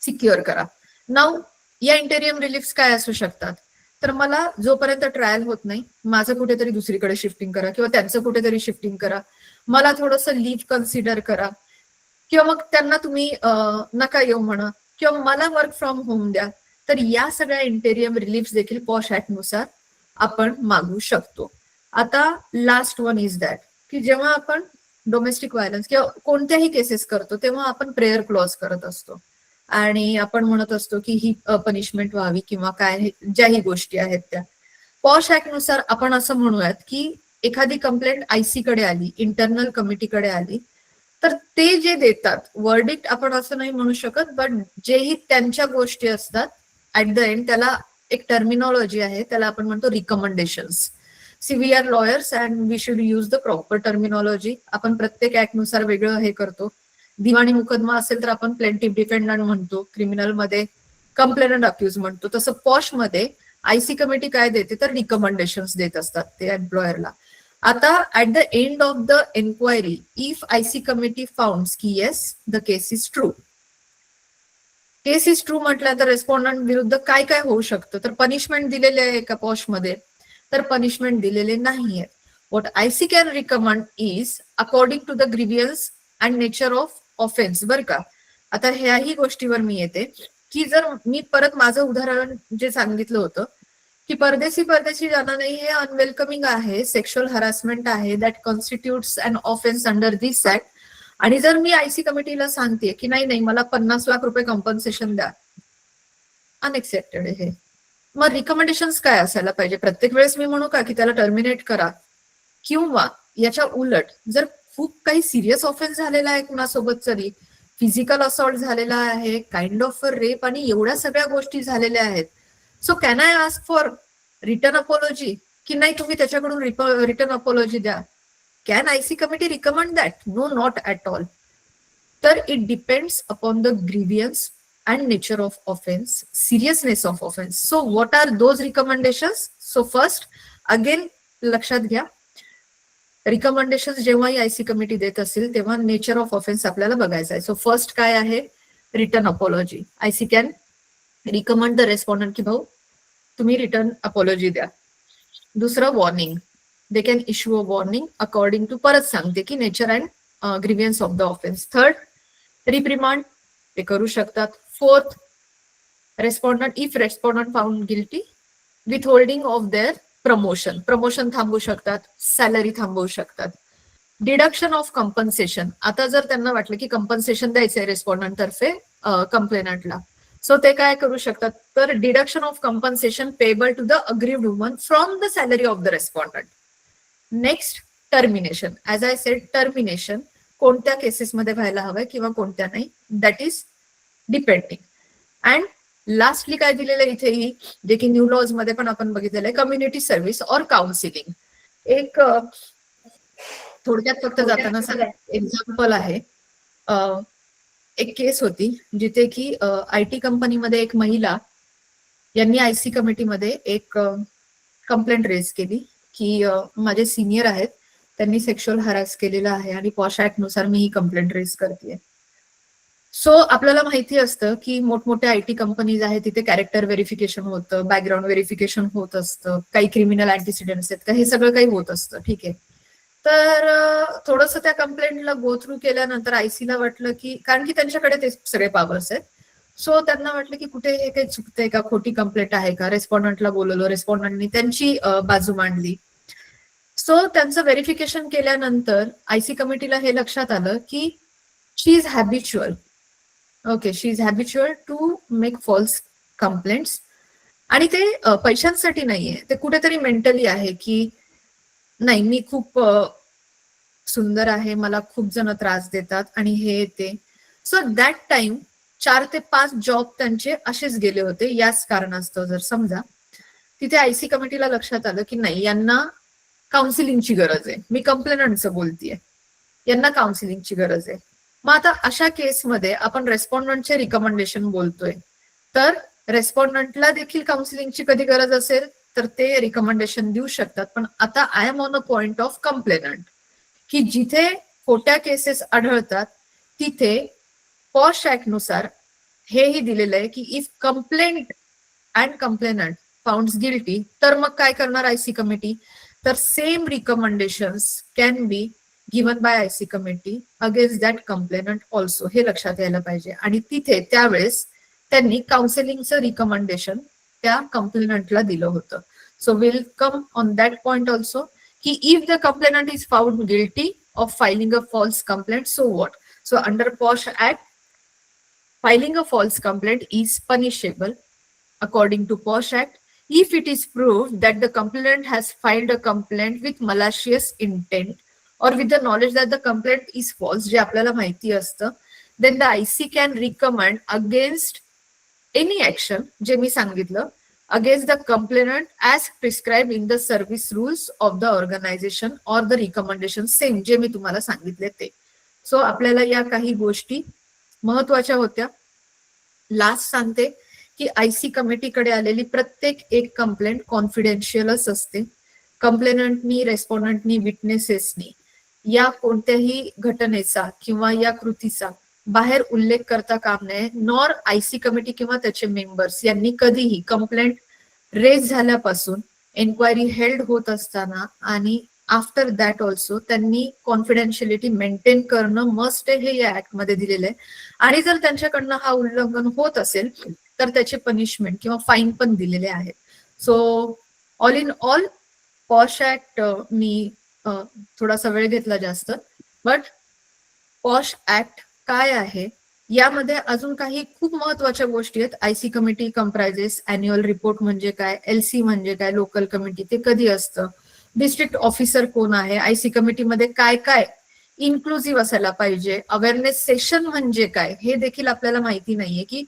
सिक्युअर करा. नाऊ या इंटेरियम रिलीफ्स काय असू शकतात, तर मला जोपर्यंत ट्रायल होत नाही माझं कुठेतरी दुसरीकडे शिफ्टिंग करा किंवा त्यांचं कुठेतरी शिफ्टिंग करा, मला थोडंसं लीव्ह कन्सिडर करा, किंवा मग त्यांना तुम्ही नका येऊ म्हणा, किंवा मला वर्क फ्रॉम होम द्या. तर या सगळ्या इंटेरियम रिलीफ्स देखील पॉश ऍक्ट नुसार आपण मागू शकतो. आता लास्ट वन इज दॅट की जेव्हा आपण डोमेस्टिक व्हायलन्स किंवा कोणत्याही केसेस करतो तेव्हा आपण प्रेयर क्लॉज करत असतो आणि आपण म्हणत असतो की ही पनिशमेंट व्हावी किंवा काय ज्याही गोष्टी आहेत त्या. पॉश ऍक्ट नुसार आपण असं म्हणूयात की एखादी कंप्लेंट आयसी कडे आली, इंटरनल कमिटीकडे आली, तर ते जे देतात वर्डिक्ट आपण असं नाही म्हणू शकत, बट जेही त्यांच्या गोष्टी असतात ऍट द एंड त्याला एक टर्मिनॉलॉजी आहे, त्याला आपण म्हणतो recommendations. See we are lawyers and we should use the proper terminology. आपण प्रत्येक ऍक्ट नुसार वेगळं हे करतो. दिवाणी मुकदमा असेल तर आपण प्लेंटिफ डिफेंडंट म्हणतो, क्रिमिनल मध्ये कंप्लेनंट अक्यूज म्हणतो. तसं पॉश मध्ये आयसी कमिटी काय देते तर रिकमेंडेशन्स देत असतात ते एम्प्लॉयरला. आता at the end of the enquiry if IC committee founds की yes the case is true, case is true म्हटल्यानंतर रेस्पॉन्डंट विरुद्ध काय काय होऊ शकतं, तर पनिशमेंट दिलेले आहे का पॉश मध्ये, तर पनिशमेंट दिलेले नाहीये. What IC can recommend is according to the grievance and nature of offence. बरं का, आता ह्याही गोष्टीवर मी येते की जर मी परत माझं उदाहरण जे सांगितलं होतं की परदेशी जाणं नाही हे अनवेलकमिंग आहे, सेक्शुअल हॅरासमेंट आहे, that constitutes an offence under this act. आणि जर मी आयसी कमिटीला सांगते की नाही मला 50 लाख रुपये कॉम्पन्सेशन द्या, अनएक्सेप्टेड आहे. मग रिकमेंडेशन्स काय असायला पाहिजे? प्रत्येक वेळेस मी म्हणू का की त्याला टर्मिनेट करा, किंवा याच्या उलट जर खूप काही सिरियस ऑफेन्स झालेला आहे कुणासोबत तरी, फिजिकल असॉल्ट झालेला आहे, काइंड ऑफ रेप आणि एवढ्या सगळ्या गोष्टी झालेल्या आहेत, so can I ask for return apology की नाही तुम्ही त्याच्याकडून रिटर्न अपॉलॉजी द्या? Can IC committee recommend that? No, not at all. तर it depends upon the grievance and nature of offence, seriousness of offence. So what are those recommendations? So first again लक्षात घ्या, रिकमेंडेशन्स जेव्हाही आयसी कमिटी देत असेल तेव्हा नेचर ऑफ ऑफेन्स आपल्याला बघायचं आहे. सो फर्स्ट काय आहे? Return apology. IC can recommend the respondent की भाऊ तुम्ही रिटर्न अपॉलॉजी द्या. दुसरं warning, they can issue a warning according to, परत सांगते की nature and grievance of the offence. Third reprimand, ते करू शकतात. Fourth respondent, if respondent found guilty, withholding of their promotion थांबवू शकतात, सॅलरी थांबवू शकतात. डिडक्शन ऑफ कम्पन्सेशन, आता जर त्यांना वाटलं की कम्पन्सेशन द्यायचंय रेस्पॉन्डंट तर्फे कंप्लेनंटला, सो ते काय करू शकतात तर deduction of compensation payable to the aggrieved woman from the salary of the respondent. Next termination, as I said termination कोणत्या केसेसमध्ये व्हायला हवंय किंवा कोणत्या नाही, that is depending. And lastly काय दिलेलं आहे इथेही, जे की न्यू लॉज मध्ये पण आपण बघितलेलं आहे, कम्युनिटी सर्व्हिस और काउन्सिलिंग. एक थोडक्यात फक्त जाताना एक्झाम्पल आहे, एक केस होती जिथे की आयटी कंपनीमध्ये एक महिला यांनी आयसी कमिटीमध्ये एक कंप्लेंट रेज केली की माझे सिनियर आहेत, त्यांनी सेक्शुअल हॅरास केलेला आहे आणि पॉश ऍक्ट नुसार मी ही कंप्लेंट रेज करते. सो आपल्याला माहिती असतं की मोठमोठ्या आयटी कंपनीज आहेत तिथे कॅरेक्टर व्हेरिफिकेशन होतं, बॅकग्राऊंड व्हेरिफिकेशन होत असतं, काही क्रिमिनल अँटीसिडेंट्स आहेत का, हे सगळं काही होत असतं. ठीक आहे, तर थोडंसं त्या कंप्लेंटला गो थ्रू केल्यानंतर आयसीला वाटलं की, कारण की त्यांच्याकडे ते सगळे पॉवर्स आहेत, सो त्यांना वाटलं की कुठे हे काही चुकतंय का, खोटी कंप्लेंट आहे का. रेस्पॉन्डंटला बोलवलं, रेस्पॉन्डंटनी त्यांची बाजू मांडली. सो त्यांचं व्हेरिफिकेशन केल्यानंतर आयसी कमिटीला हे लक्षात आलं की she is habitual, okay, she is habitual to make false complaints. आणि ते पैशांसाठी नाहीये, ते कुठेतरी मेंटली आहे की नाही मी खूप सुंदर आहे, मला खूप जण त्रास देतात आणि हे ते. सो दॅट टाइम 4 ते 5 जॉब त्यांचे असेच गेले होते याच कारणास्तव. जर समजा तिथे आयसी कमिटीला लक्षात आलं की नाही यांना काउन्सिलिंगची गरज आहे, मी कंप्लेनंटचं बोलतीये, यांना काउन्सिलिंगची गरज आहे. मग आता अशा केसमध्ये आपण रेस्पॉन्डंटचे रिकमेंडेशन बोलतोय, तर रेस्पॉन्डंटला देखील काउन्सिलिंगची कधी गरज असेल तर ते रिकमेंडेशन देऊ शकतात. पण आता I am on a point of complainant की जिथे खोट्या केसेस आढळतात तिथे पॉश ऍक्ट नुसार हेही दिलेलं आहे की if complaint and complainant founts guilty, तर मग काय करणार आयसी कमिटी, तर same recommendations can be given by IC committee against that complainant also, हे लक्षात यायला पाहिजे. आणि तिथे त्यावेळेस त्यांनी काउन्सिलिंगचं रिकमेंडेशन त्या कंप्लेनंटला दिलं होतं. So will come on that point also की if the complainant is found guilty of filing a false complaint, so what. So under POSH act filing a false complaint is punishable according to POSH Act if it is proved that the complainant has filed a complaint with malicious intent or with the knowledge that the complaint is false, जे आपल्याला माहिती असतं, then the IC can recommend against any action, जे मी सांगितलं, against the complainant as prescribed in the service rules of the organization or the recommendation same, जे मी तुम्हाला सांगितले ते. सो आपल्याला या काही गोष्टी महत्वाच्या होत्या. लास्ट सांगते की IC कमिटीकडे आलेली प्रत्येक एक कंप्लेंट कॉन्फिडेन्शियलच असते. कंप्लेनंटनी, रेस्पॉन्डंटनी, विटनेसेसनी या कोणत्याही घटनेचा किंवा या कृतीचा बाहेर उल्लेख करता काम नये. नॉर IC कमिटी किंवा त्याचे मेंबर्स यांनी कधीही कंप्लेंट रेज झाल्यापासून एन्क्वायरी हेल्ड होत असताना आणि आफ्टर दॅट ऑल्सो त्यांनी कॉन्फिडेन्शियलिटी मेंटेन करणं मस्ट आहे, हे या ऍक्ट मध्ये दिलेलं आहे. आणि जर त्यांच्याकडनं हा उल्लंघन होत असेल तर त्याचे पनिशमेंट किंवा फाईन पण दिलेले आहेत. So all in all POSH act मी थोडासा वेळ घेतला जास्त, बट पॉश ऍक्ट काय आहे यामध्ये अजून काही खूप महत्वाच्या गोष्टी आहेत. IC committee comprises annual report म्हणजे काय, LC म्हणजे काय, लोकल कमिटी ते कधी असतं, डिस्ट्रिक्ट ऑफिसर कोण आहे, IC कमिटीमध्ये काय काय इन्क्लुझिव्ह असायला पाहिजे, अवेअरनेस सेशन म्हणजे काय हे देखील आपल्याला माहिती नाहीये. की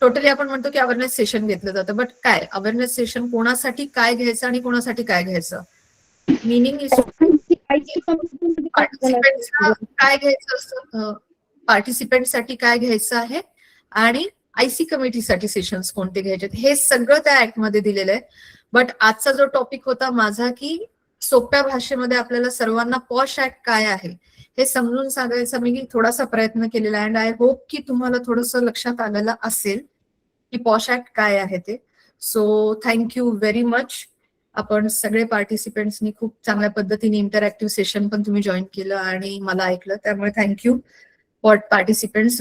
टोटली आपण म्हणतो की अवेअरनेस सेशन घेतलं जातं, बट काय अवेअरनेस सेशन, कोणासाठी काय घ्यायचं आणि कोणासाठी काय घ्यायचं, मिनिंग इज पार्टिसिपेंट्सला काय घ्यायचं असतं, पार्टिसिपेंटसाठी काय घ्यायचं आहे आणि IC कमिटीसाठी सेशन्स कोणते घ्यायचे, हे सगळं त्या ऍक्ट मध्ये दिलेलं आहे. बट आजचा जो टॉपिक होता माझा की सोप्या भाषेमध्ये आपल्याला सर्वांना पॉश ऍक्ट काय आहे हे समजून सांगायचा मी थोडासा प्रयत्न केलेला आहे. अँड आय होप की तुम्हाला थोडंसं लक्षात आलेलं असेल की पॉश ऍक्ट काय आहे ते. So thank you very much. आपण सगळे पार्टिसिपेंट्सनी खूप चांगल्या पद्धतीने इंटरॅक्टिव्ह सेशन पण तुम्ही जॉईन केलं आणि मला ऐकलं, त्यामुळे थँक्यू फॉर पार्टिसिपेंट्स.